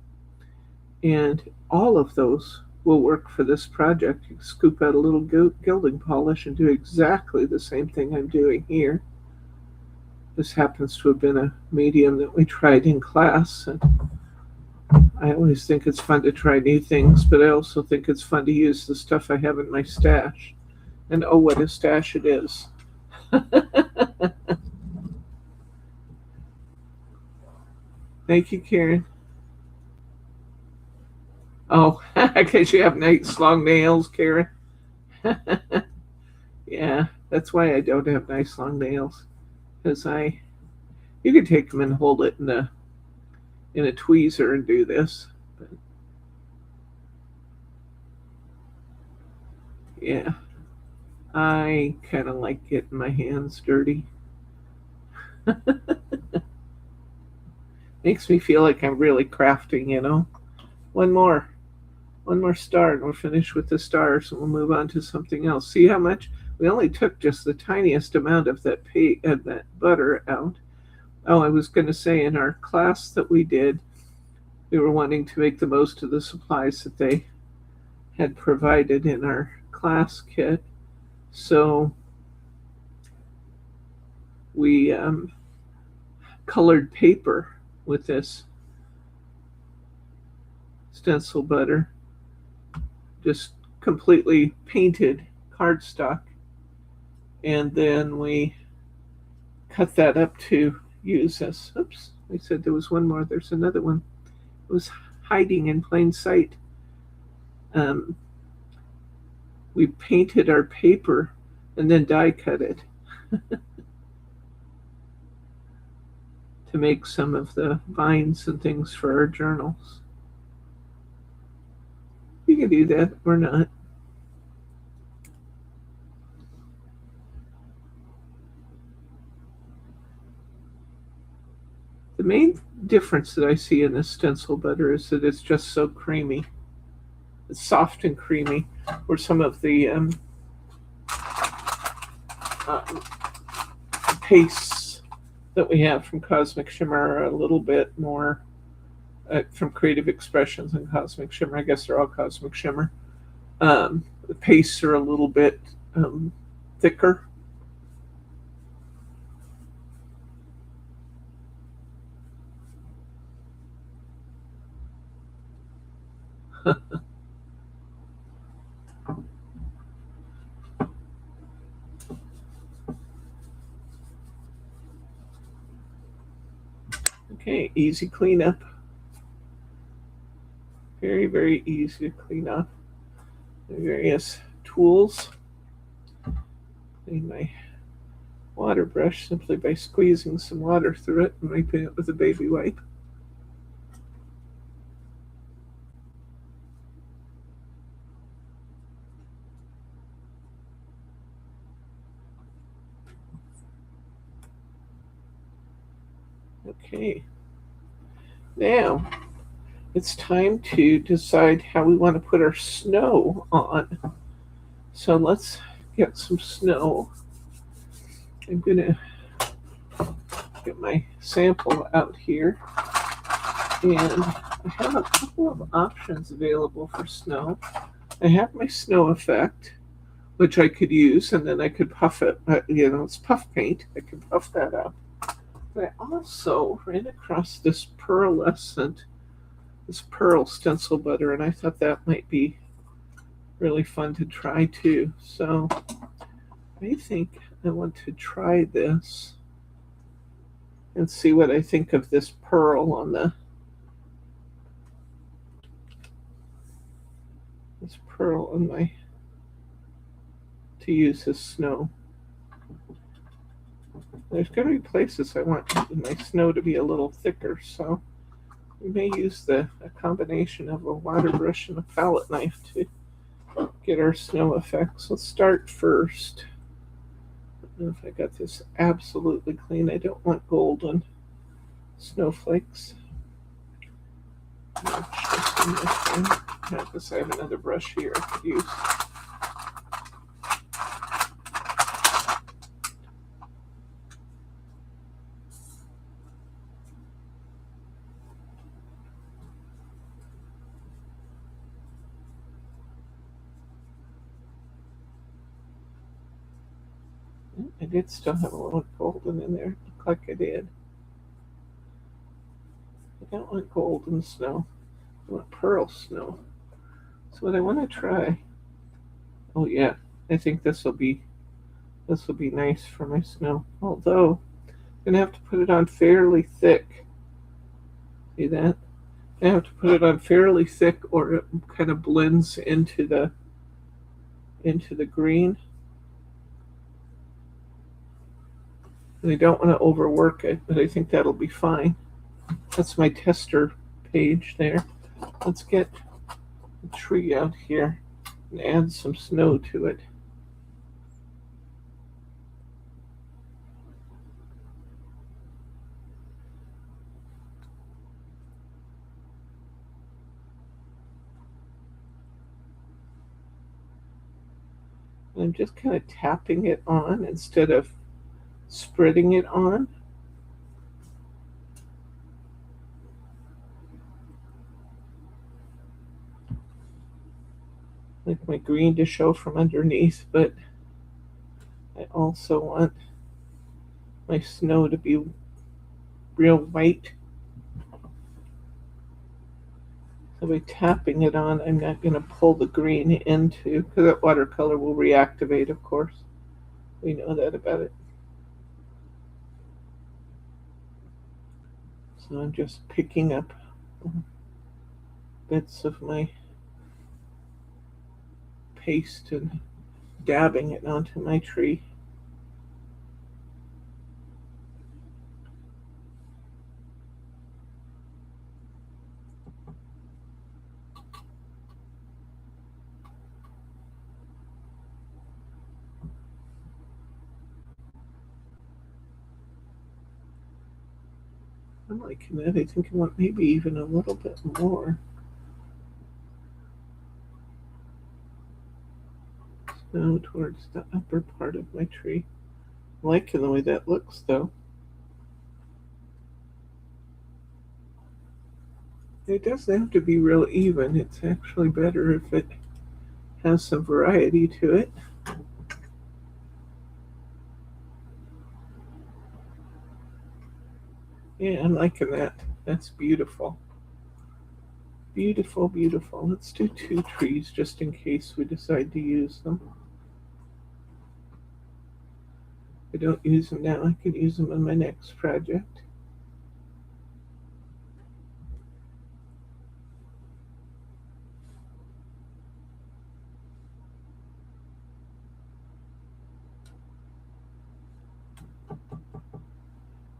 and all of those will work for this project. You scoop out a little gilding polish and do exactly the same thing I'm doing here. This happens to have been a medium that we tried in class, and I always think it's fun to try new things, but I also think it's fun to use the stuff I have in my stash. And oh, what a stash it is. Thank you, Karen. Oh, because you have nice long nails, Karen. Yeah, that's why I don't have nice long nails. Because you could take them and hold it in a tweezer and do this. But yeah, I kind of like getting my hands dirty. Makes me feel like I'm really crafting, you know. One more. One more star and we're finished with the stars and we'll move on to something else. See how much? We only took just the tiniest amount of that that butter out. Oh, I was going to say in our class that we did, we were wanting to make the most of the supplies that they had provided in our class kit. So we colored paper with this stencil butter, just completely painted cardstock, and then we cut that up to use this. Oops, I said there was one more. There's another one. It was hiding in plain sight. Um, we painted our paper and then die cut it to make some of the vines and things for our journals. You can do that or not. The main difference that I see in this stencil butter is that it's just so creamy. It's soft and creamy, where some of the pastes that we have from Cosmic Shimmer are a little bit more from Creative Expressions and Cosmic Shimmer. I guess they're all Cosmic Shimmer. The pastes are a little bit thicker. Okay, easy cleanup. Very, very easy to clean up. The various tools. Clean my water brush simply by squeezing some water through it and wiping it with a baby wipe. Okay. Now it's time to decide how we want to put our snow on. So let's get some snow. I'm going to get my sample out here. And I have a couple of options available for snow. I have my snow effect, which I could use, and then I could puff it. It's puff paint. I could puff that up. But I also ran across this pearl stencil butter, and I thought that might be really fun to try too. So I think I want to try this and see what I think of this pearl on my to use as snow. There's going to be places I want my snow to be a little thicker, so we may use a combination of a water brush and a palette knife to get our snow effects. Let's start first. I don't know if I got this absolutely clean. I don't want golden snowflakes. I guess I have another brush here I could use. I did still have a little golden in there. Looked like I did. I don't want golden snow. I want pearl snow. So what I want to try. Oh yeah, I think this will be nice for my snow. Although I'm gonna have to put it on fairly thick. See that? I have to put it on fairly thick, or it kind of blends into the green. And I don't want to overwork it, but I think that'll be fine. That's my tester page there. Let's get a tree out here and add some snow to it. And I'm just kind of tapping it on instead of spreading it on. Like my green to show from underneath, but I also want my snow to be real white. So by tapping it on, I'm not going to pull the green into, because that watercolor will reactivate, of course. We know that about it. So I'm just picking up bits of my paste and dabbing it onto my tree. I'm liking that. I think I want maybe even a little bit more snow towards the upper part of my tree. I'm liking the way that looks, though. It doesn't have to be real even. It's actually better if it has some variety to it. Yeah, I'm liking that. That's beautiful. Beautiful, beautiful. Let's do 2 trees just in case we decide to use them. If I don't use them now, I can use them in my next project.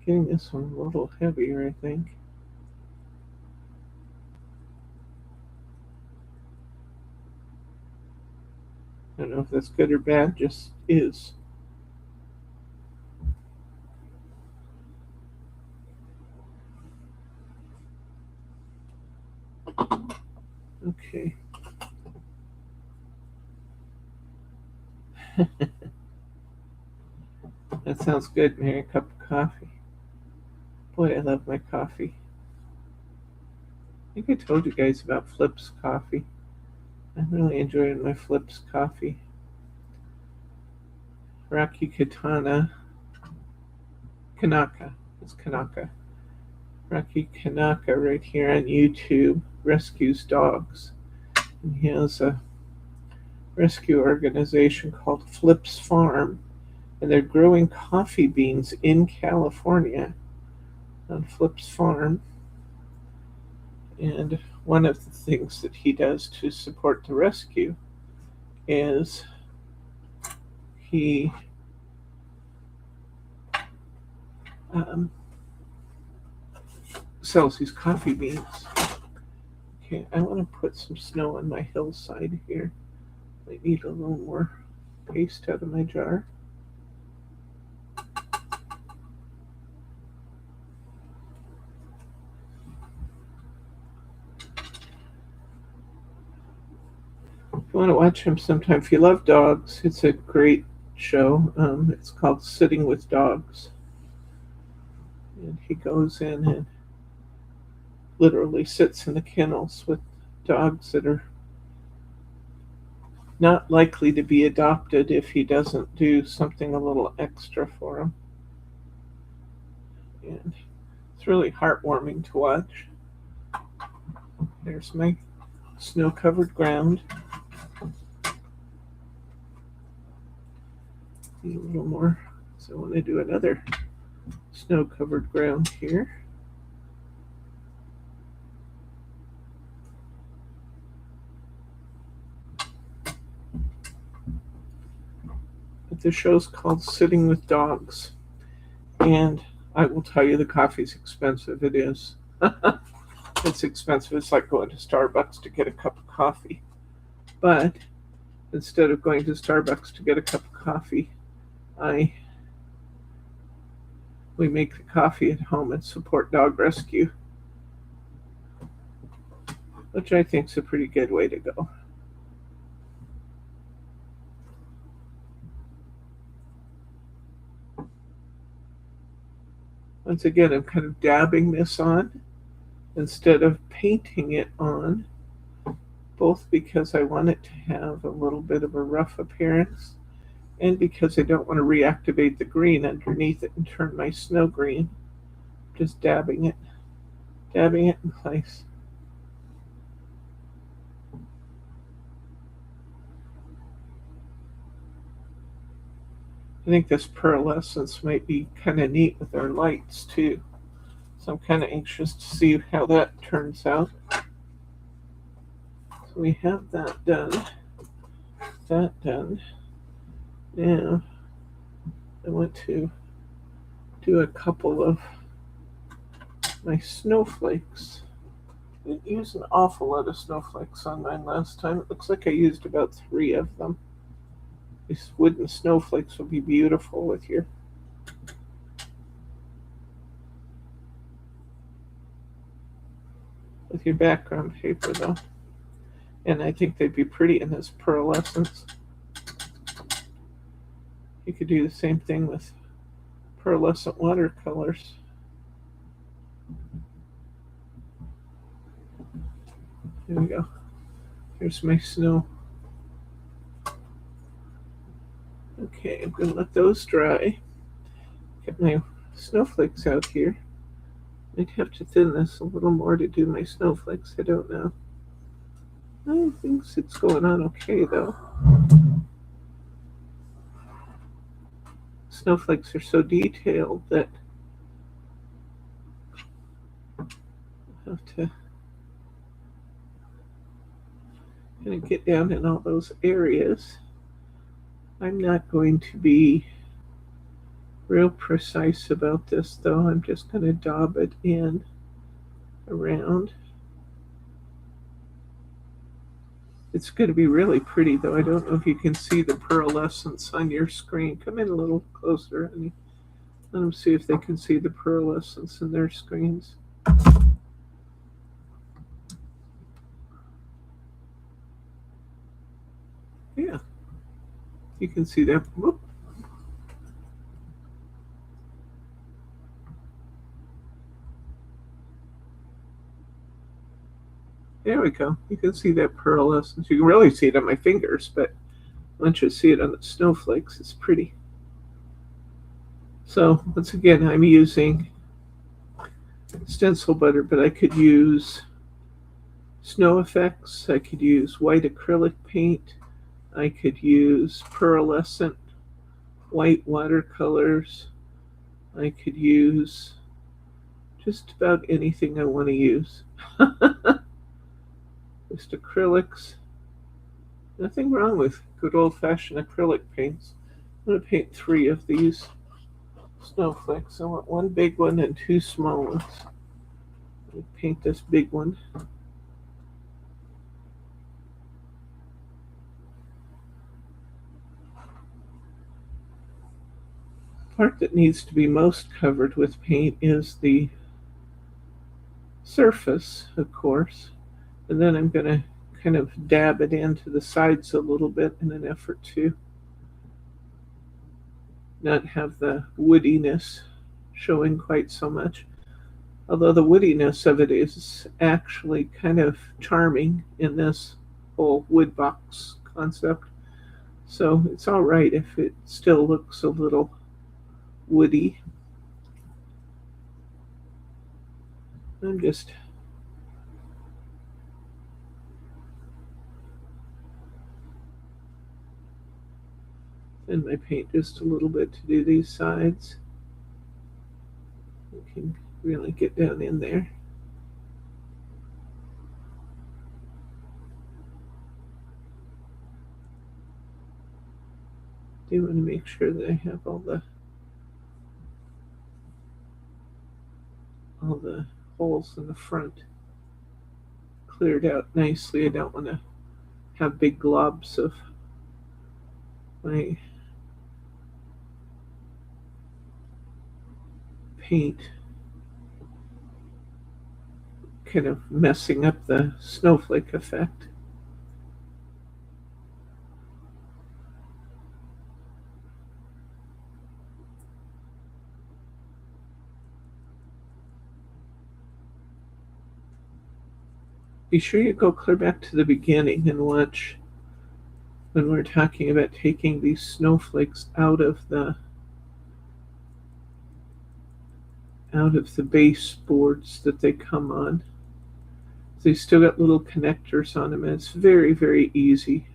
Getting this one a little heavier, I think. I don't know if that's good or bad, just is. Okay. That sounds good, Mary. A cup of coffee. Boy, I love my coffee. I think I told you guys about Flip's coffee. I'm really enjoying my Flip's coffee. Rocky Kanaka. It's Kanaka. Rocky Kanaka right here on YouTube rescues dogs. And he has a rescue organization called Flip's Farm. And they're growing coffee beans in California on Flip's Farm. And one of the things that he does to support the rescue is he sells these coffee beans. Okay, I want to put some snow on my hillside here. I need a little more paste out of my jar. If you want to watch him sometime, if you love dogs, it's a great show. It's called Sitting with Dogs. And he goes in and literally sits in the kennels with dogs that are not likely to be adopted if he doesn't do something a little extra for them. And it's really heartwarming to watch. There's my snow-covered ground. Need a little more, so I want to do another snow-covered ground here. But the show's called Sitting with Dogs, and I will tell you the coffee's expensive. It is. It's expensive. It's like going to Starbucks to get a cup of coffee. But instead of going to Starbucks to get a cup of coffee, we make the coffee at home and support dog rescue, which I think is a pretty good way to go. Once again, I'm kind of dabbing this on instead of painting it on, both because I want it to have a little bit of a rough appearance and because I don't want to reactivate the green underneath it and turn my snow green. Just dabbing it in place. I think this pearlescence might be kind of neat with our lights too. So I'm kind of anxious to see how that turns out. So we have that done. Now I want to do a couple of my snowflakes. I didn't use an awful lot of snowflakes on mine last time. It looks like I used about 3 of them. These wooden snowflakes will be beautiful with your background paper though. And I think they'd be pretty in this pearlescence. You could do the same thing with pearlescent watercolors. Here we go. Here's my snow. Okay, I'm going to let those dry. Get my snowflakes out here. I'd have to thin this a little more to do my snowflakes. I don't know. I think it's going on okay though. Snowflakes are so detailed that I have to kind of get down in all those areas. I'm not going to be real precise about this though. I'm just going to daub it in around. It's going to be really pretty though. I don't know if you can see the pearlescence on your screen. Come in a little closer, honey. Let them see if they can see the pearlescence in their screens. You can see that. Whoop. There we go. You can see that pearlescence. You can really see it on my fingers, but once you see it on the snowflakes, it's pretty. So once again, I'm using stencil butter, but I could use snow effects. I could use white acrylic paint. I could use pearlescent white watercolors. I could use just about anything I want to use. Just acrylics. Nothing wrong with good old-fashioned acrylic paints. I'm going to paint 3 of these snowflakes. I want 1 big one and 2 small ones. I'll paint this big one. The part that needs to be most covered with paint is the surface, of course. And then I'm going to kind of dab it into the sides a little bit in an effort to not have the woodiness showing quite so much. Although the woodiness of it is actually kind of charming in this whole wood box concept. So it's all right if it still looks a little woody. I'm just thin my paint just a little bit to do these sides. You can really get down in there. Do want to make sure that I have all the holes in the front cleared out nicely. I don't want to have big globs of my paint kind of messing up the snowflake effect. Be sure you go clear back to the beginning and watch when we're talking about taking these snowflakes out of the baseboards that they come on. They still got little connectors on them, and it's very, very easy.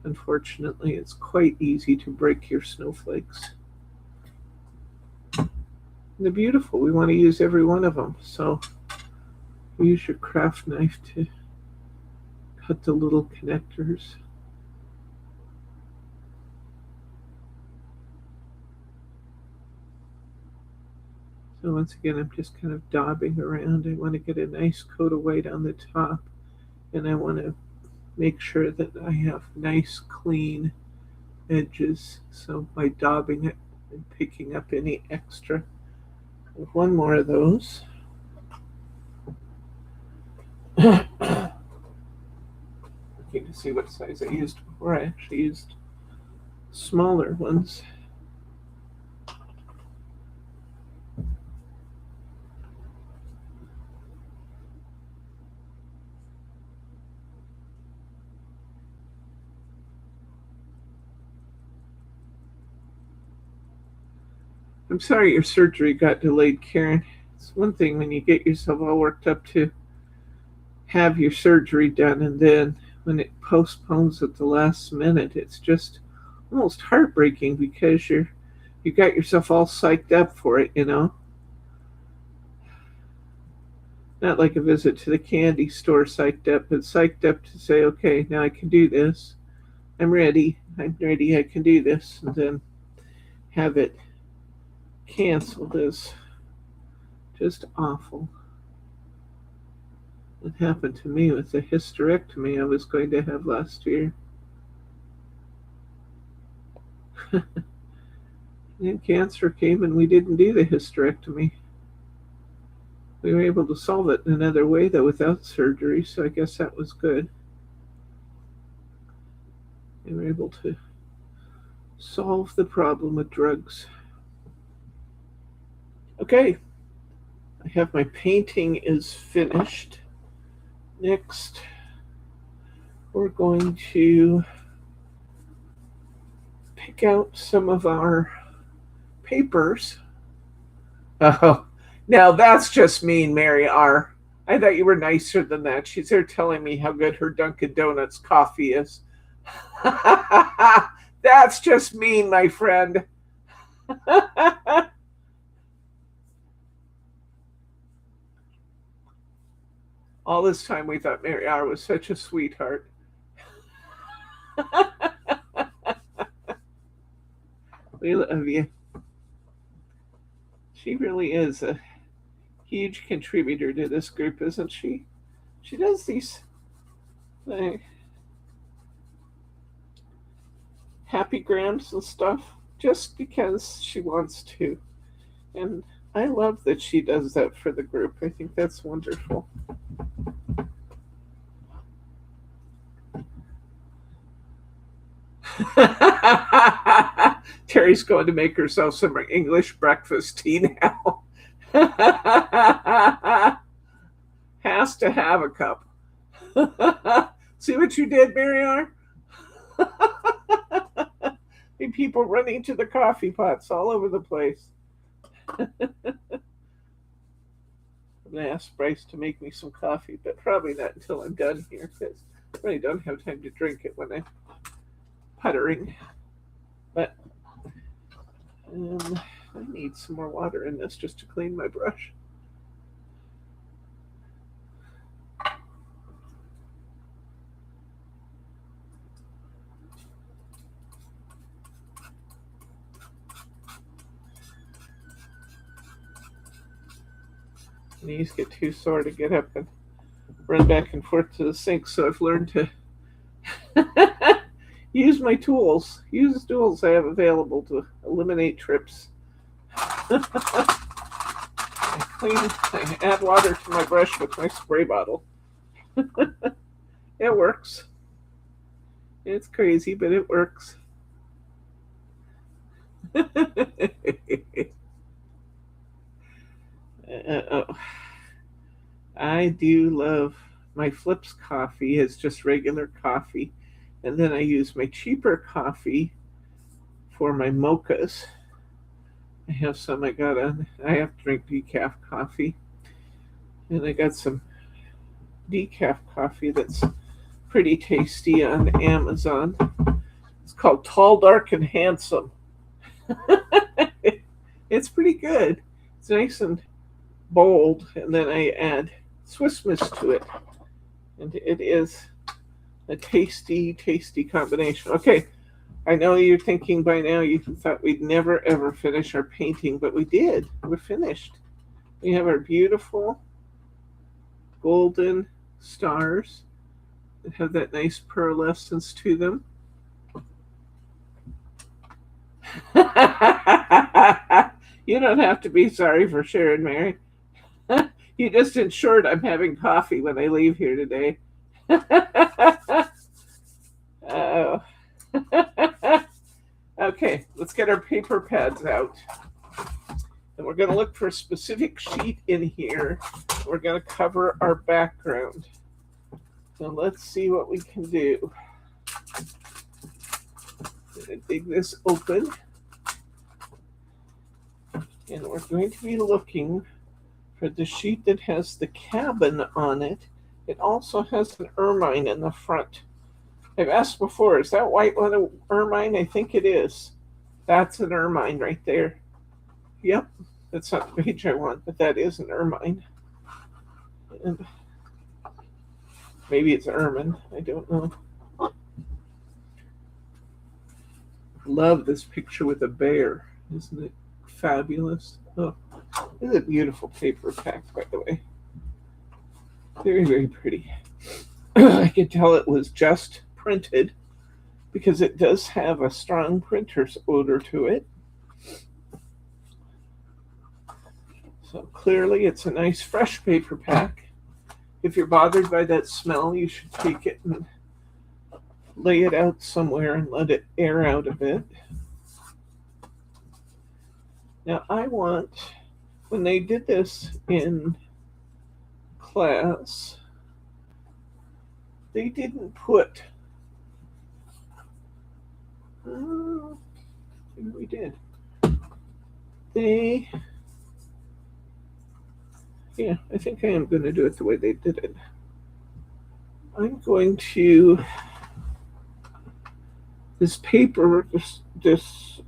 Unfortunately, it's quite easy to break your snowflakes. And they're beautiful. We want to use every one of them. So use your craft knife to cut the little connectors. So once again, I'm just kind of daubing around. I want to get a nice coat of white on the top, and I want to make sure that I have nice, clean edges. So by daubing it and picking up any extra. With 1 more of those. Looking to see what size I used before. I actually used smaller ones. I'm sorry your surgery got delayed, Karen. It's one thing when you get yourself all worked up to have your surgery done, and then when it postpones at the last minute, it's just almost heartbreaking because you got yourself all psyched up for it, you know. Not like a visit to the candy store psyched up, but psyched up to say, okay, now I can do this. I'm ready, I can do this, and then have it canceled is just awful. It happened to me with the hysterectomy I was going to have last year. And cancer came and we didn't do the hysterectomy. We were able to solve it in another way, though, without surgery, so I guess that was good. We were able to solve the problem with drugs. Okay, I have my painting is finished. Next, we're going to pick out some of our papers. Oh, now that's just mean, Mary R. I thought you were nicer than that. She's there telling me how good her Dunkin' Donuts coffee is. That's just mean, my friend. All this time we thought Mary R was such a sweetheart. We love you. She really is a huge contributor to this group, isn't she? She does these happy grams and stuff just because she wants to. And I love that she does that for the group. I think that's wonderful. Terry's going to make herself some English breakfast tea now. Has to have a cup. See what you did, Mary R? People running to the coffee pots all over the place. I'm going to ask Bryce to make me some coffee, but probably not until I'm done here because I really don't have time to drink it when I'm puttering. But I need some more water in this just to clean my brush. Knees get too sore to get up and run back and forth to the sink, so I've learned to use my tools. Use the tools I have available to eliminate trips. I add water to my brush with my spray bottle. It works. It's crazy, but it works. I do love my Flips coffee as just regular coffee. And then I use my cheaper coffee for my mochas. I have some I got on. I have to drink decaf coffee. And I got some decaf coffee that's pretty tasty on Amazon. It's called Tall, Dark, and Handsome. It's pretty good. It's nice and bold, and then I add Swiss Miss to it. And it is a tasty, tasty combination. Okay, I know you're thinking by now you thought we'd never ever finish our painting, but we did. We're finished. We have our beautiful golden stars that have that nice pearlescence to them. You don't have to be sorry for sharing, Mary. You just ensured I'm having coffee when I leave here today. Oh. Okay, let's get our paper pads out. And we're going to look for a specific sheet in here. We're going to cover our background. So let's see what we can do. I'm going to dig this open. And we're going to be looking for the sheet that has the cabin on it. It also has an ermine in the front. I've asked before, is that white one an ermine? I think it is. That's an ermine right there. Yep, that's not the page I want, but that is an ermine. And maybe it's ermine, I don't know. Love this picture with a bear. Isn't it fabulous? Oh, this is a beautiful paper pack, by the way. Very, very pretty. I could tell it was just printed because it does have a strong printer's odor to it. So clearly it's a nice fresh paper pack. If you're bothered by that smell, you should take it and lay it out somewhere and let it air out a bit. Now I want, when they did this in class, they didn't put, maybe we did. Yeah, I think I am going to do it the way they did it. I'm going to, this paper, this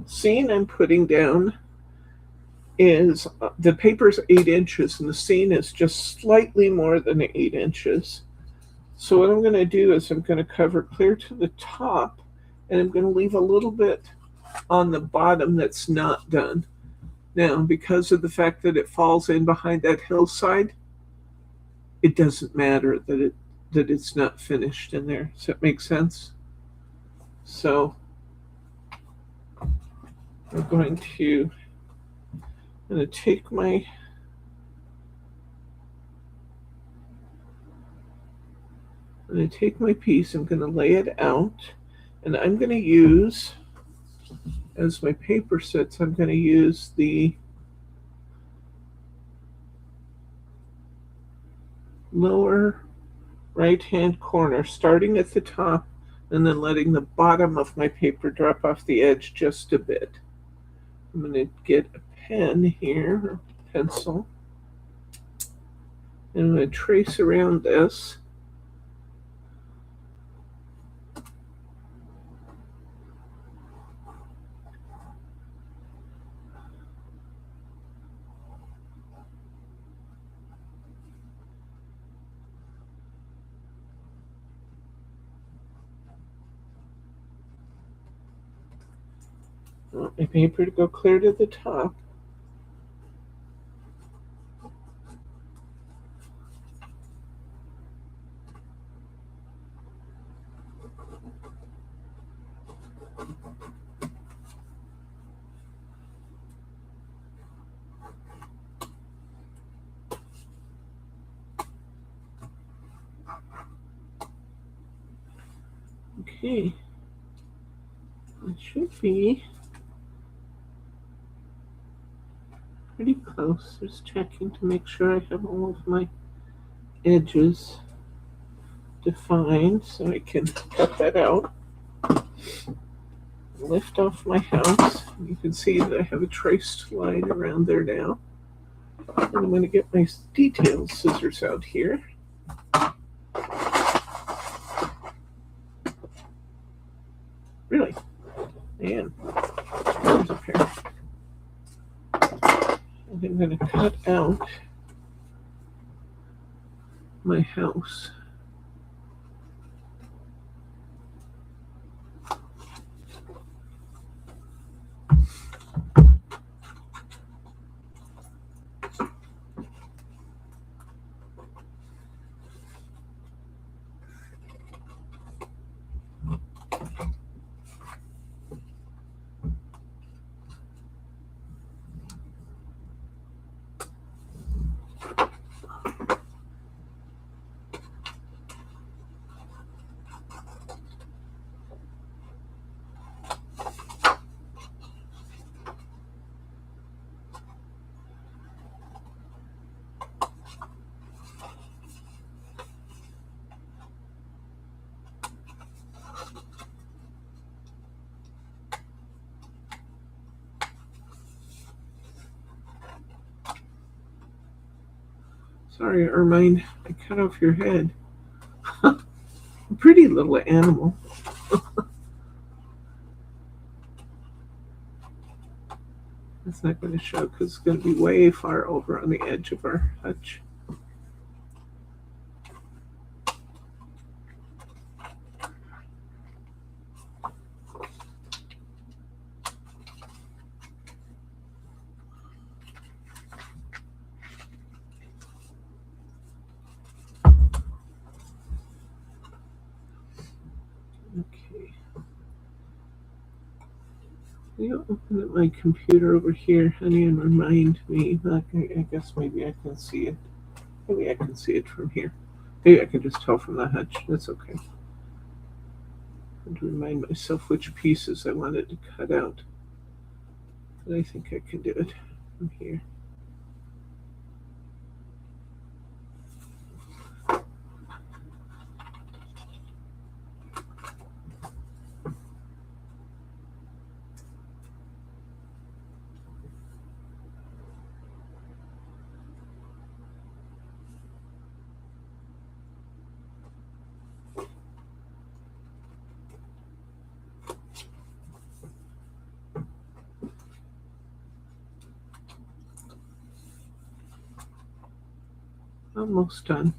scene I'm putting down is, the paper's 8 inches and the scene is just slightly more than 8 inches. So what I'm going to do is I'm going to cover clear to the top, and I'm going to leave a little bit on the bottom that's not done. Now, because of the fact that it falls in behind that hillside, it doesn't matter that it's not finished in there. Does that make sense? So I'm going to take my piece, I'm going to lay it out, and I'm going to use, as my paper sits, I'm going to use the lower right-hand corner, starting at the top and then letting the bottom of my paper drop off the edge just a bit. I'm going to get a pen here, or pencil, and I'm going to trace around this. I want my paper to go clear to the top. Okay, it should be pretty close. Just checking to make sure I have all of my edges defined so I can cut that out. Lift off my house. You can see that I have a traced line around there now. And I'm going to get my detail scissors out here. Really? Man, there's a pair. And I'm going to cut out my house. Sorry, Ermine, I cut off your head. A pretty little animal. That's not going to show because it's going to be way far over on the edge of our hutch. Okay. You open up my computer over here, honey, and remind me. I guess maybe I can see it. Maybe I can see it from here. Maybe I can just tell from the hutch. That's okay. And to remind myself which pieces I wanted to cut out. But I think I can do it from here. Almost done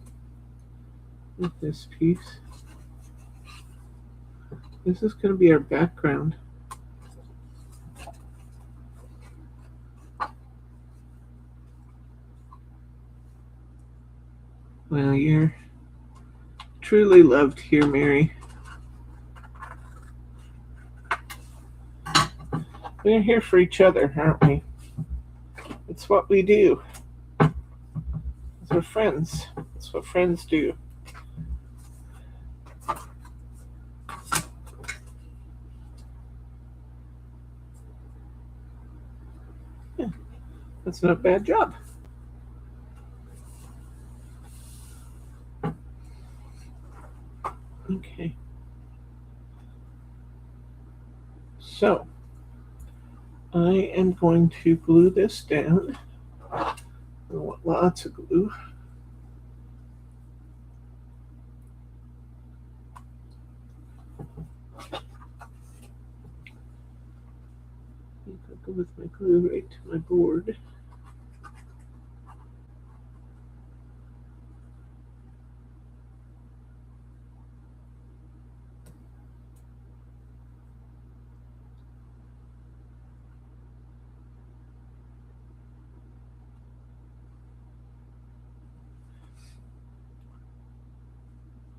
with this piece. This is going to be our background. Well, you're truly loved here, Mary. We're here for each other, aren't we? It's what we do. We're friends. That's what friends do. Yeah, that's not a bad job. Okay. So, I am going to glue this down. I want lots of glue. I'll go with my glue right to my board.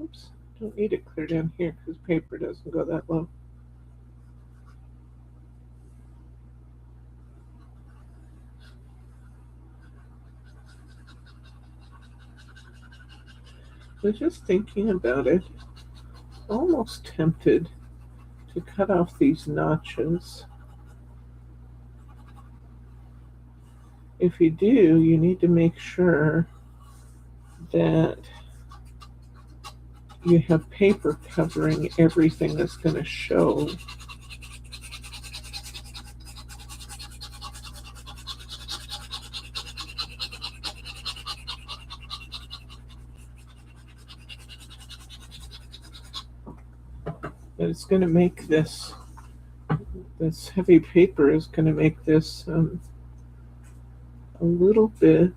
Oops, don't need it clear down here because paper doesn't go that low. I was just thinking about it. Almost tempted to cut off these notches. If you do, you need to make sure that you have paper covering everything that's going to show. But it's going to make this heavy paper is going to make this a little bit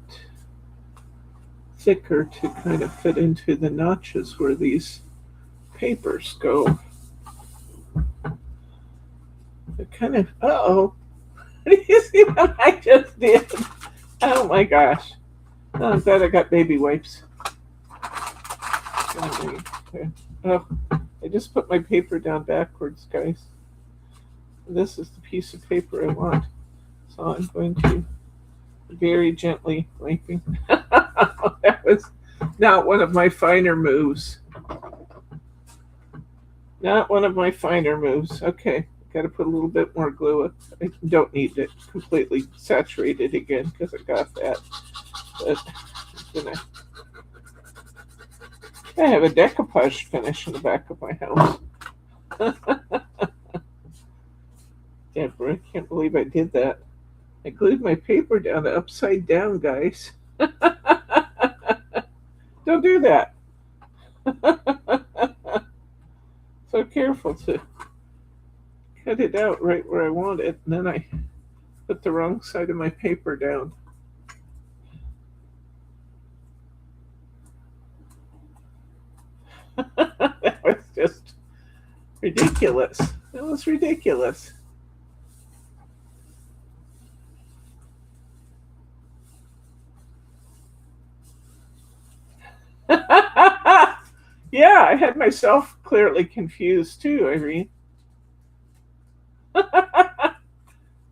thicker to kind of fit into the notches where these papers go. It kind of, uh-oh. Do you see what I just did? Oh my gosh. Oh, I'm glad I got baby wipes. Oh, I just put my paper down backwards, guys. This is the piece of paper I want. So I'm going to very gently wiping. That was not one of my finer moves. Not one of my finer moves. Okay, got to put a little bit more glue. I don't need it completely saturated again because I got that. But I'm gonna. I have a decoupage finish in the back of my house. Deborah, I can't believe I did that. I glued my paper down upside down, guys. Don't do that. So careful to cut it out right where I want it, and then I put the wrong side of my paper down. That was just ridiculous. That was ridiculous. Yeah, I had myself clearly confused too, Irene.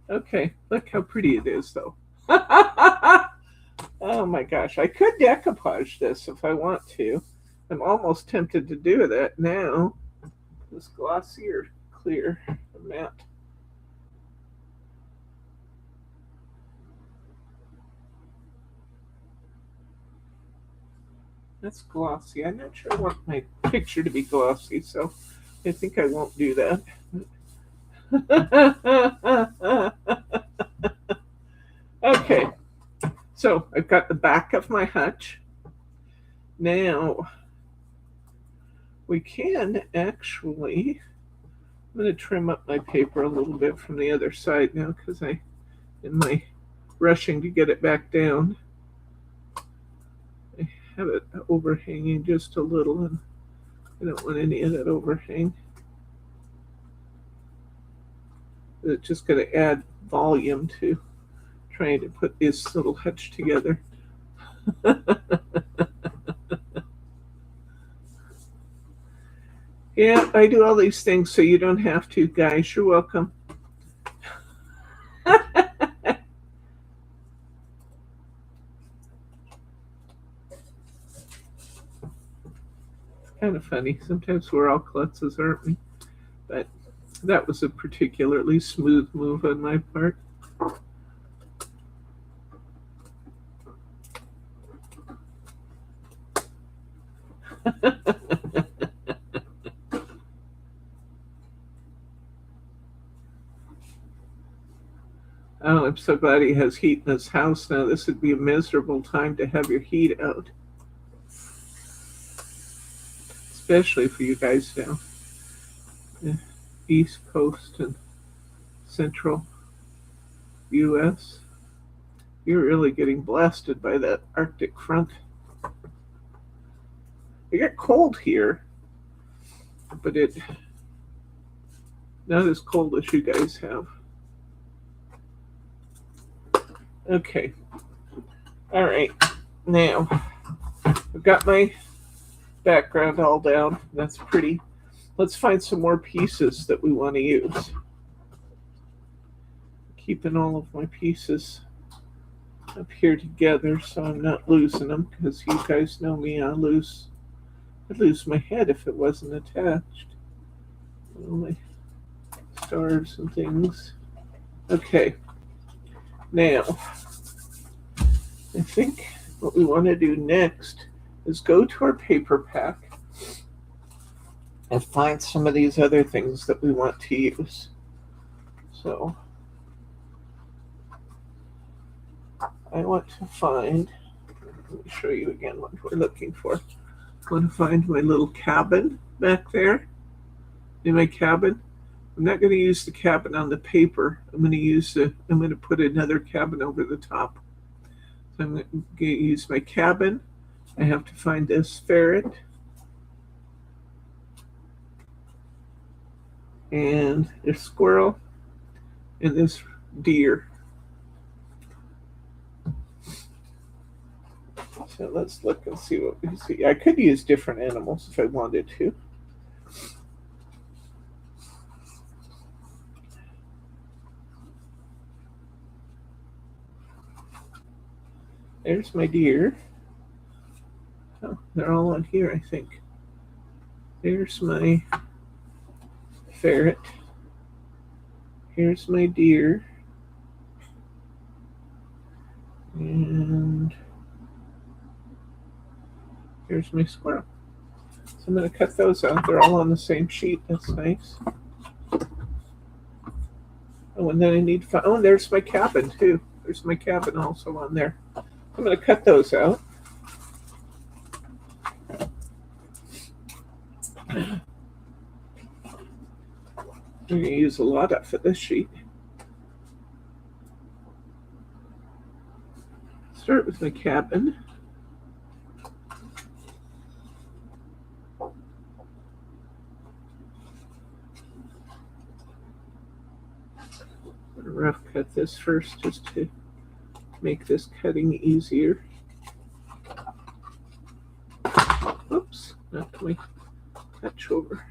Okay, look how pretty it is, though. Oh my gosh, I could decoupage this if I want to. I'm almost tempted to do that now. This glossy or clear or matte. That's glossy. I'm not sure I want my picture to be glossy, so I think I won't do that. Okay, so I've got the back of my hutch. Now we can actually, I'm going to trim up my paper a little bit from the other side now because in my rushing to get it back down, I have it overhanging just a little, and I don't want any of that overhang. It's just going to add volume to trying to put this little hutch together. Yeah, I do all these things so you don't have to, guys. You're welcome. Kind of funny. Sometimes we're all klutzes, aren't we? But that was a particularly smooth move on my part. Oh, I'm so glad he has heat in his house now. This would be a miserable time to have your heat out. Especially for you guys down the East Coast and Central U.S. You're really getting blasted by that Arctic front. It got cold here, but it not as cold as you guys have. Okay. All right. Now, I've got my background all down. That's pretty. Let's find some more pieces that we want to use. Keeping all of my pieces up here together so I'm not losing them, because you guys know me, I'd lose my head if it wasn't attached. All my stars and things. Okay. Now, I think what we want to do next is go to our paper pack and find some of these other things that we want to use. So, I want to find, let me show you again what we're looking for. I want to find my little cabin back there. In my cabin, I'm not going to use the cabin on the paper. I'm going to put another cabin over the top. So I'm going to use my cabin. I have to find this ferret and this squirrel and this deer. So let's look and see what we see. I could use different animals if I wanted to. There's my deer. Oh, they're all on here, I think. There's my ferret. Here's my deer. And here's my squirrel. So I'm going to cut those out. They're all on the same sheet. That's nice. Oh, and then I need to oh, there's my cabin too. There's my cabin also on there. I'm going to cut those out. We're going to use a lot of for this sheet. Start with my cabin. I'm going to rough cut this first just to make this cutting easier. Oops, knocked my Hutch over.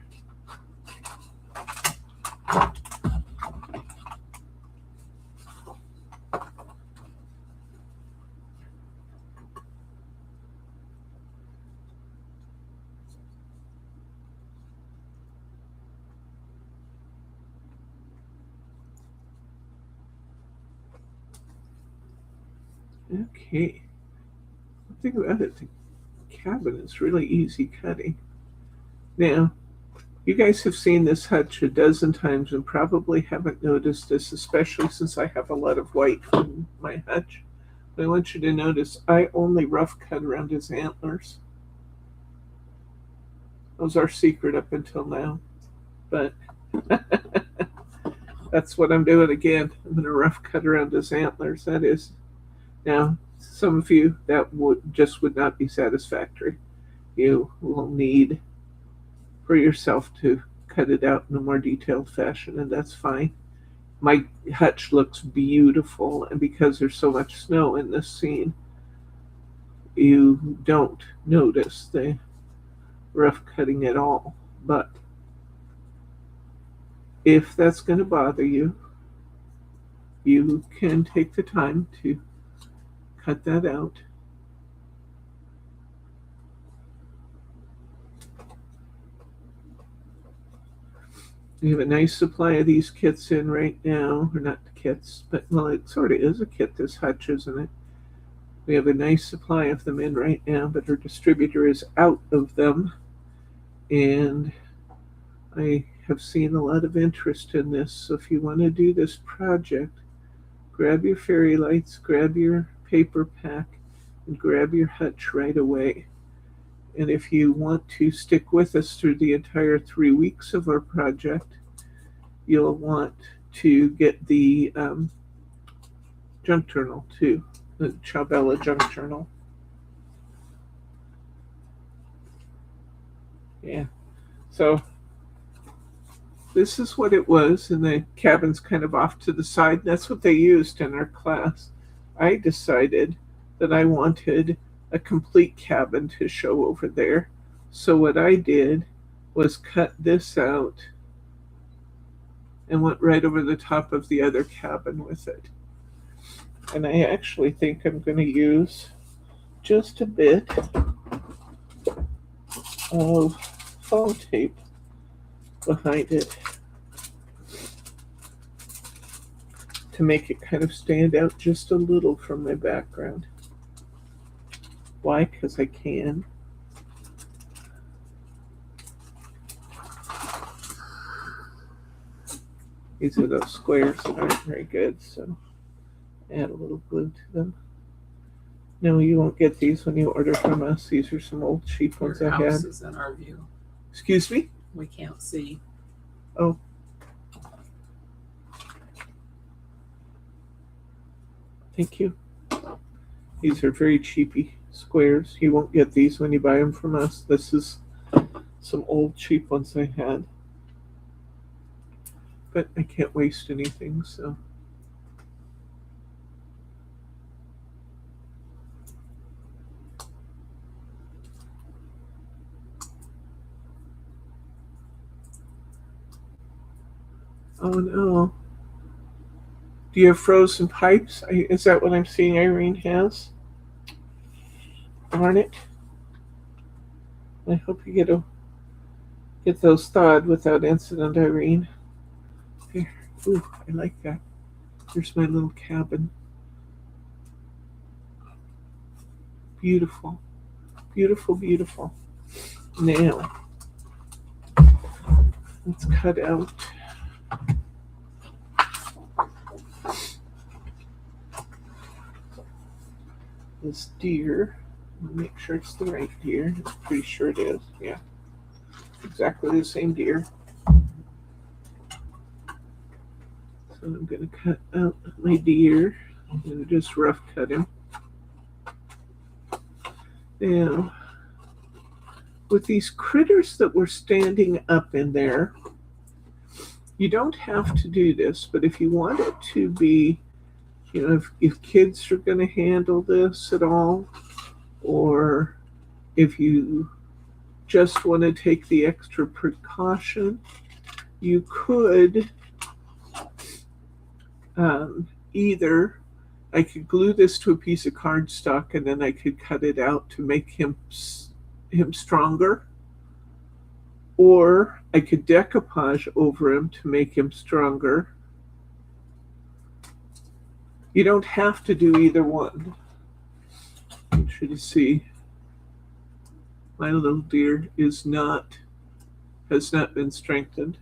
Okay. The thing about it, the cabin is really easy cutting. Now, you guys have seen this hutch a dozen times and probably haven't noticed this, especially since I have a lot of white in my hutch. But I want you to notice I only rough cut around his antlers. That was our secret up until now. But that's what I'm doing again. I'm going to rough cut around his antlers. That is. Now, some of you, that would not be satisfactory. You will need for yourself to cut it out in a more detailed fashion, and that's fine. My hutch looks beautiful, and because there's so much snow in this scene, you don't notice the rough cutting at all. But if that's going to bother you, you can take the time to cut that out. We have a nice supply of these kits in right now, or not the kits, but well, it sort of is a kit, this hutch, isn't it? We have a nice supply of them in right now, but our distributor is out of them, and I have seen a lot of interest in this. So if you want to do this project, grab your fairy lights, grab your paper pack, and grab your hutch right away. And if you want to stick with us through the entire 3 weeks of our project, you'll want to get the junk journal too, the Chabella junk journal. Yeah. So this is what it was, and the cabin's kind of off to the side. That's what they used in our class. I decided that I wanted a complete cabin to show over there. So what I did was cut this out and went right over the top of the other cabin with it. And I actually think I'm going to use just a bit of foam tape behind it to make it kind of stand out just a little from my background. Why? Because I can. These are those squares that aren't very good, so add a little glue to them. No, you won't get these when you order from us. These are some old cheap ones Your I had. house is in our view. Excuse me? We can't see. Oh. Thank you. These are very cheapy squares. You won't get these when you buy them from us. This is some old cheap ones I had. But I can't waste anything, so. Oh no. Do you have frozen pipes? Is that what I'm seeing Irene has? Darn it. I hope you get those thawed without incident, Irene. There. Ooh, I like that. Here's my little cabin. Beautiful. Beautiful, beautiful. Now, let's cut out this deer. Make sure it's the right deer. I'm pretty sure it is. Yeah. Exactly the same deer. So I'm going to cut out my deer. I'm going to just rough cut him. Now, with these critters that were standing up in there, you don't have to do this, but if you want it to be, you know, if kids are going to handle this at all, or if you just want to take the extra precaution, you could either, I could glue this to a piece of cardstock and then I could cut it out to make him stronger, or I could decoupage over him to make him stronger. You don't have to do either one. I'm sure you see. My little deer has not been strengthened.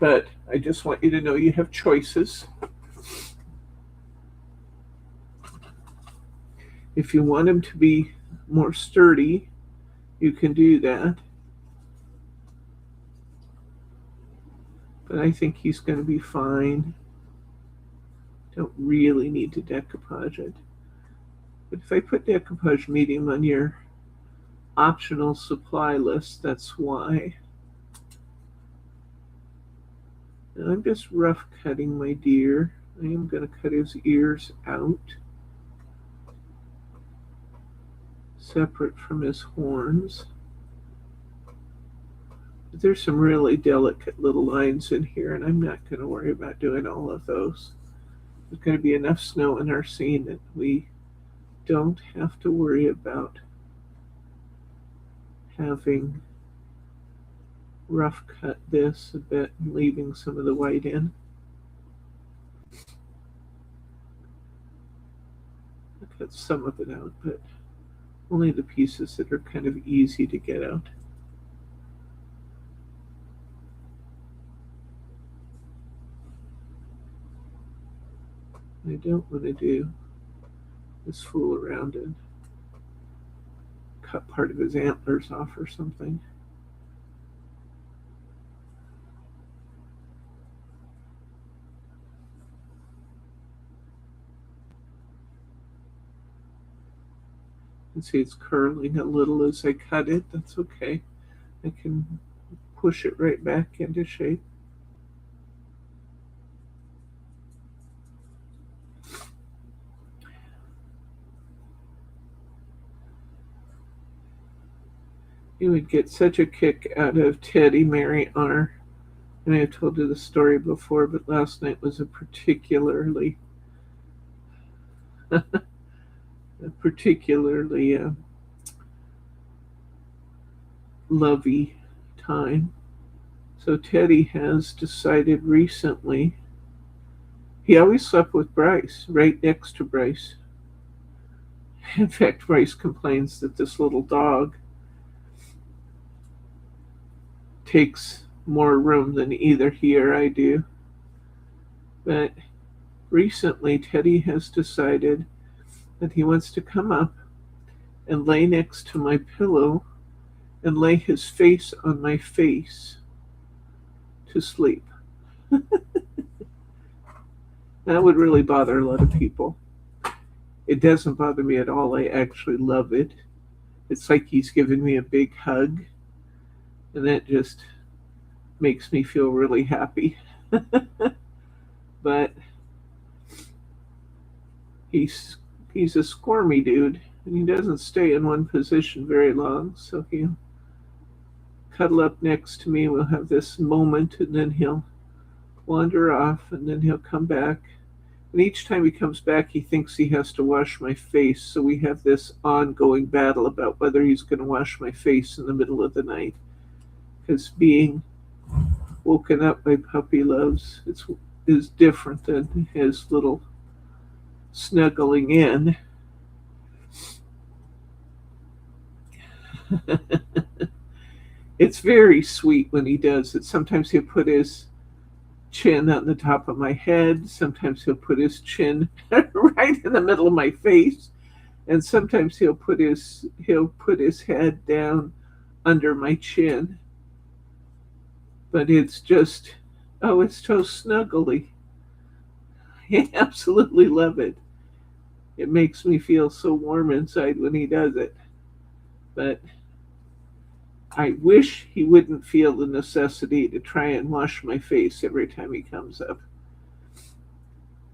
But I just want you to know you have choices. If you want him to be more sturdy, you can do that. But I think he's going to be fine. Don't really need to decoupage it. But if I put decoupage medium on your optional supply list, that's why. And I'm just rough cutting my deer. I am going to cut his ears out, separate from his horns. But there's some really delicate little lines in here, and I'm not going to worry about doing all of those. There's going to be enough snow in our scene that we don't have to worry about having rough cut this a bit and leaving some of the white in. I cut some of it out, but only the pieces that are kind of easy to get out. What I don't want to do is fool around and cut part of his antlers off or something. You can see it's curling a little as I cut it. That's okay. I can push it right back into shape. You would get such a kick out of Teddy, Mary, R. And I've told you the story before, but last night was a particularly lovey time. So Teddy has decided recently, he always slept with Bryce, right next to Bryce. In fact, Bryce complains that this little dog takes more room than either he or I do. But recently, Teddy has decided that he wants to come up and lay next to my pillow and lay his face on my face to sleep. That would really bother a lot of people. It doesn't bother me at all. I actually love it. It's like he's giving me a big hug, and that just makes me feel really happy. But he's a squirmy dude, and he doesn't stay in one position very long, so he'll cuddle up next to me. We'll have this moment, and then he'll wander off, and then he'll come back. And each time he comes back, he thinks he has to wash my face, so we have this ongoing battle about whether he's going to wash my face in the middle of the night. Because being woken up by puppy loves is different than his little snuggling in. It's very sweet when he does it. Sometimes he'll put his chin on the top of my head. Sometimes he'll put his chin right in the middle of my face. And sometimes he'll put his head down under my chin. But it's just, oh, it's so snuggly. I absolutely love it. It makes me feel so warm inside when he does it. But I wish he wouldn't feel the necessity to try and wash my face every time he comes up.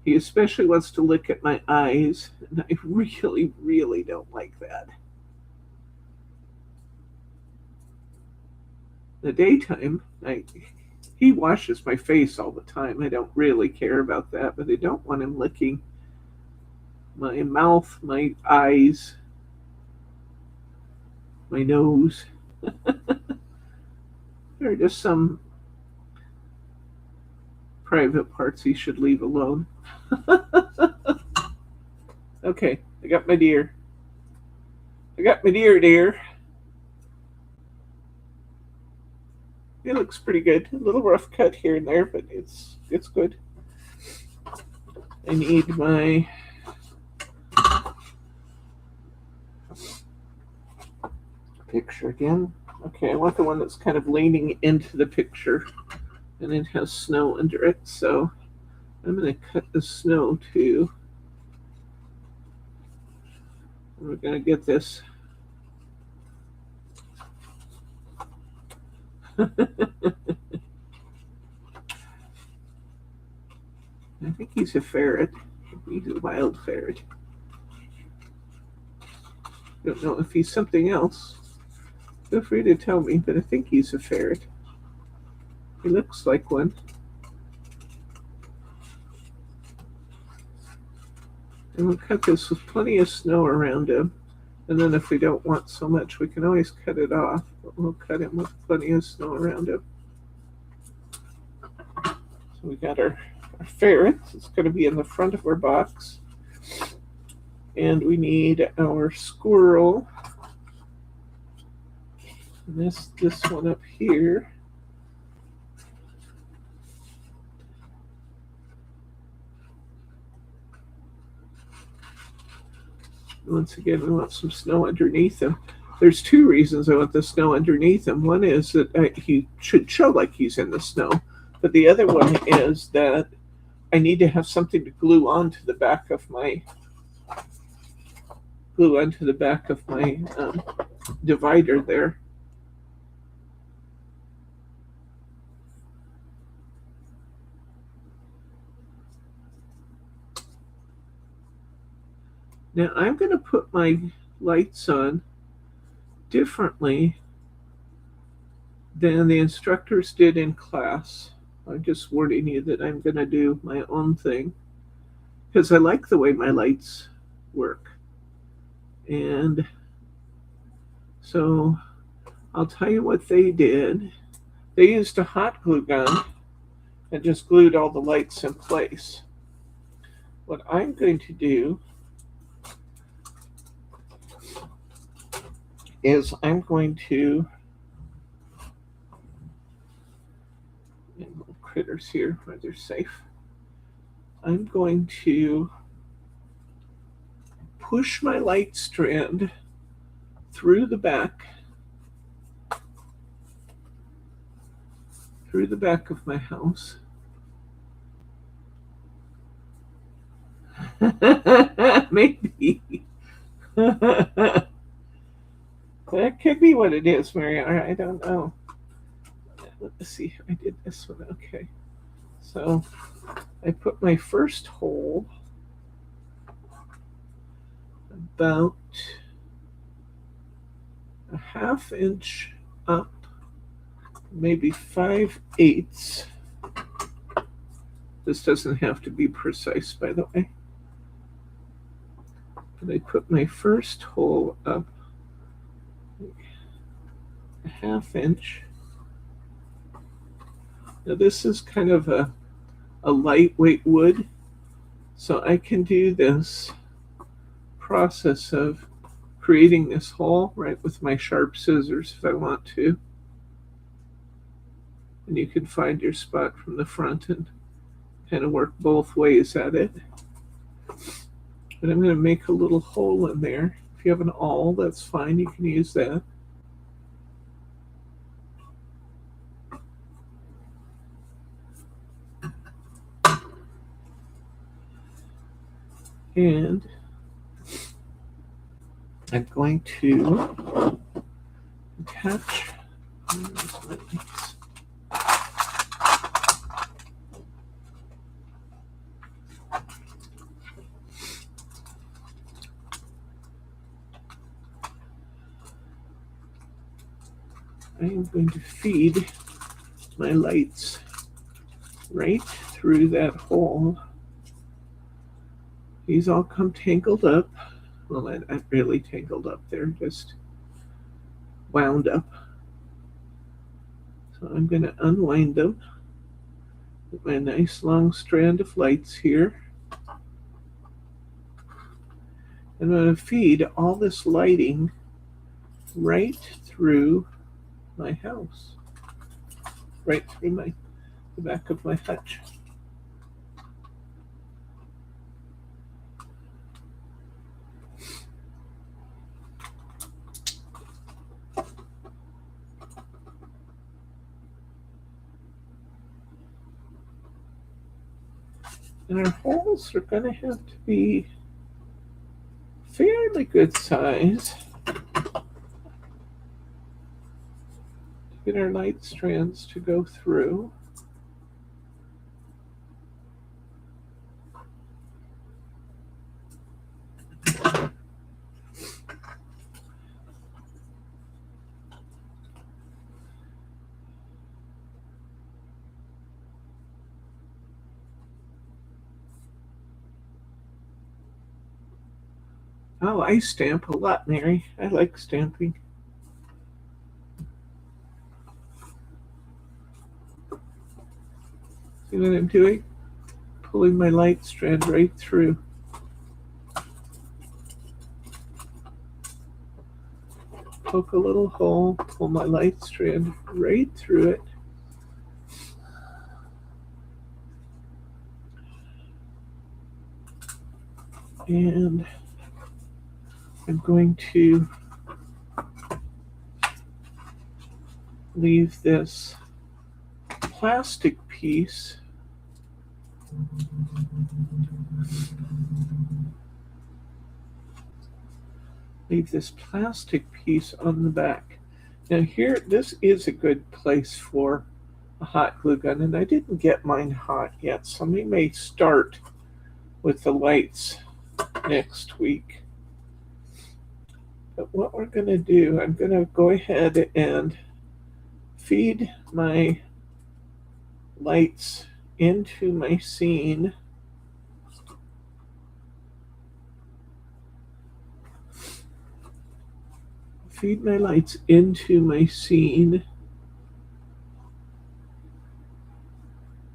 He especially wants to lick at my eyes, and I really, really don't like that. In the daytime, he washes my face all the time. I don't really care about that, but I don't want him licking my mouth, my eyes, my nose. There are just some private parts he should leave alone. Okay, I got my deer. I got my deer. It looks pretty good. A little rough cut here and there, but it's good. I need my picture again. Okay, I want the one that's kind of leaning into the picture and it has snow under it. So I'm going to cut the snow too. We're going to get this. I think he's a ferret. He's a wild ferret. Don't know if he's something else. Feel free to tell me, but I think he's a ferret. He looks like one. And we'll cut this with plenty of snow around him. And then if we don't want so much, we can always cut it off. But we'll cut him with plenty of snow around him. So we got our ferret. It's going to be in the front of our box. And we need our squirrel. And this one up here. Once again, we want some snow underneath him. There's two reasons I want the snow underneath him. One is that he should show like he's in the snow. But the other one is that I need to have something to glue onto the back of my divider there. Now I'm going to put my lights on differently than the instructors did in class. I'm just warning you that I'm going to do my own thing because I like the way my lights work. And so I'll tell you what they did. They used a hot glue gun and just glued all the lights in place. What I'm going to do is I'm going to, little critters here where they're safe. I'm going to push my light strand through the back of my house. Maybe. That could be what it is, Mary. I don't know. Let's see. I did this one. Okay. So I put my first hole about a ½ inch up, maybe 5/8. This doesn't have to be precise, by the way. But I put my first hole up a ½ inch. Now this is kind of a lightweight wood, so I can do this process of creating this hole right with my sharp scissors if I want to. And you can find your spot from the front and kind of work both ways at it. But I'm going to make a little hole in there. If you have an awl, that's fine. You can use that. And I'm going to attach I am going to feed my lights right through that hole. These all come tangled up. Well, not really tangled up, they're just wound up. So I'm going to unwind them with my nice long strand of lights here. And I'm going to feed all this lighting right through my house, right through the back of my hutch. And our holes are going to have to be fairly good size to get our light strands to go through. Oh, I stamp a lot, Mary. I like stamping. See what I'm doing? Pulling my light strand right through. Poke a little hole, pull my light strand right through it. And I'm going to leave this plastic piece on the back. Now here, this is a good place for a hot glue gun, and I didn't get mine hot yet, so we may start with the lights next week. But what we're going to do, I'm going to go ahead and feed my lights into my scene. Feed my lights into my scene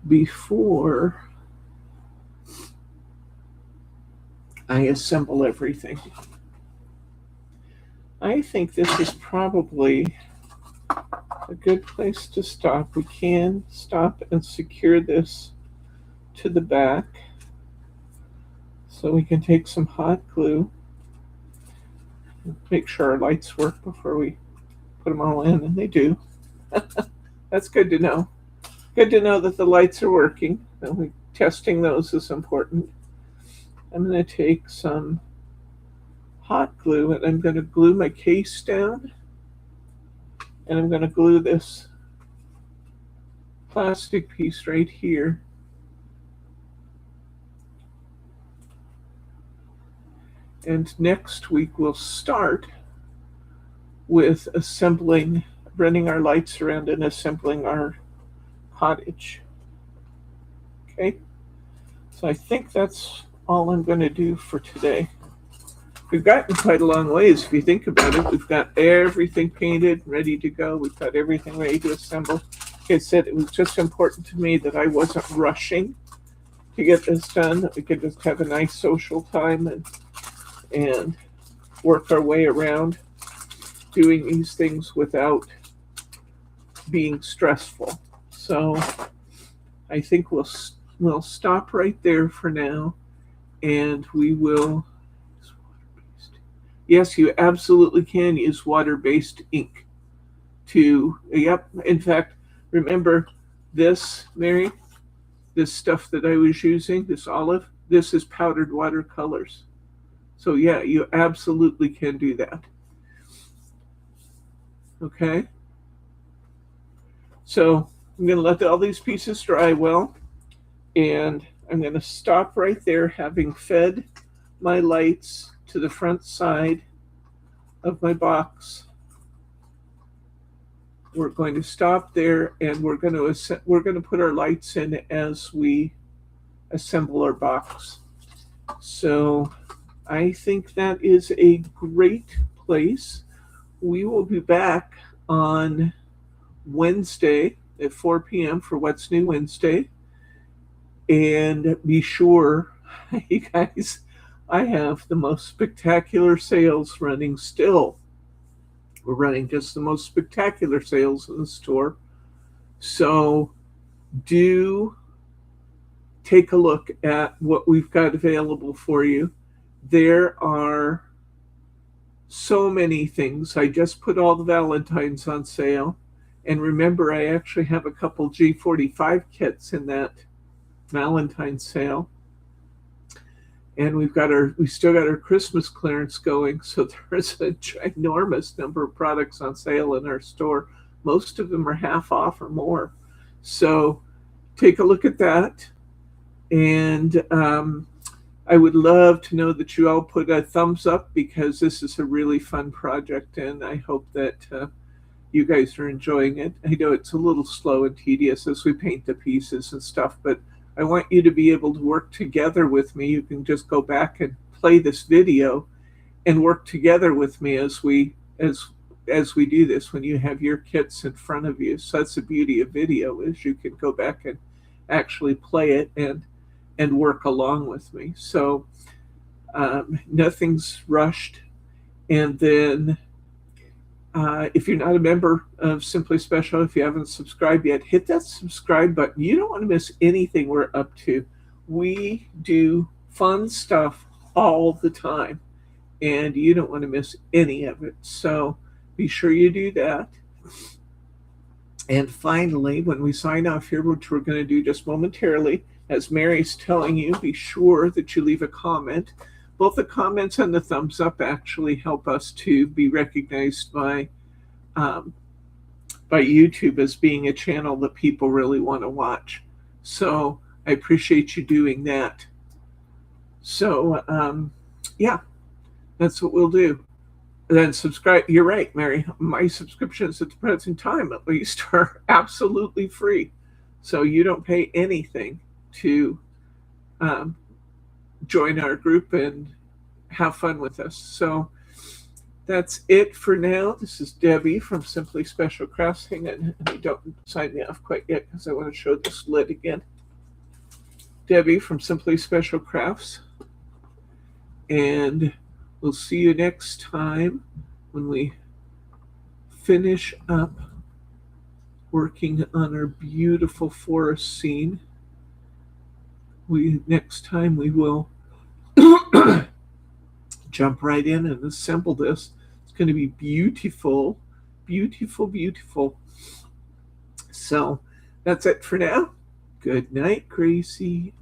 before I assemble everything. I think this is probably a good place to stop. We can stop and secure this to the back so we can take some hot glue, make sure our lights work before we put them all in, and they do. That's good to know. Good to know that the lights are working. Testing those is important. I'm going to take some hot glue and I'm going to glue my case down, and I'm going to glue this plastic piece right here. And next week we'll start with running our lights around and assembling our cottage. Okay, so I think that's all I'm going to do for today. We've gotten quite a long ways if you think about it. We've got everything painted, ready to go. We've got everything ready to assemble. Like I said, it was just important to me that I wasn't rushing to get this done, that we could just have a nice social time and work our way around doing these things without being stressful. So I think we'll stop right there for now, and we will. Yes, you absolutely can use water-based ink yep. In fact, remember this, Mary, this stuff that I was using, this olive, this is powdered watercolors. So yeah, you absolutely can do that. Okay. So I'm going to let all these pieces dry well, and I'm going to stop right there, having fed my lights to the front side of my box. We're going to stop there, and we're going to put our lights in as we assemble our box. So I think that is a great place. We will be back on Wednesday at 4 p.m. for What's New Wednesday. And be sure, you guys, I have the most spectacular sales running still We're running just the most spectacular sales in the store. So do take a look at what we've got available for you. There are so many things. I just put all the Valentines on sale. And remember, I actually have a couple G45 kits in that Valentine's sale. And we still got our Christmas clearance going. So there's a ginormous number of products on sale in our store. Most of them are half off or more. So take a look at that. And I would love to know that you all put a thumbs up, because this is a really fun project. And I hope that you guys are enjoying it. I know it's a little slow and tedious as we paint the pieces and stuff, but I want you to be able to work together with me. You can just go back and play this video and work together with me as we do this when you have your kits in front of you. So that's the beauty of video, is you can go back and actually play it and work along with me. So nothing's rushed. And then if you're not a member of Simply Special, if you haven't subscribed yet, hit that subscribe button. You don't want to miss anything we're up to. We do fun stuff all the time, and you don't want to miss any of it. So be sure you do that. And finally, when we sign off here, which we're going to do just momentarily, as Mary's telling you, be sure that you leave a comment. Both the comments and the thumbs up actually help us to be recognized by YouTube as being a channel that people really want to watch. So I appreciate you doing that. So yeah, that's what we'll do. And then subscribe. You're right, Mary. My subscriptions at the present time, at least, are absolutely free. So you don't pay anything to join our group and have fun with us. So that's it for now. This is Debbie from Simply Special Crafts. Hang on, don't sign me off quite yet, because I want to show this lid again. Debbie from Simply Special Crafts. And we'll see you next time when we finish up working on our beautiful forest scene. Next time we will jump right in and assemble this. It's going to be beautiful, beautiful, beautiful. So that's it for now. Good night, Gracie.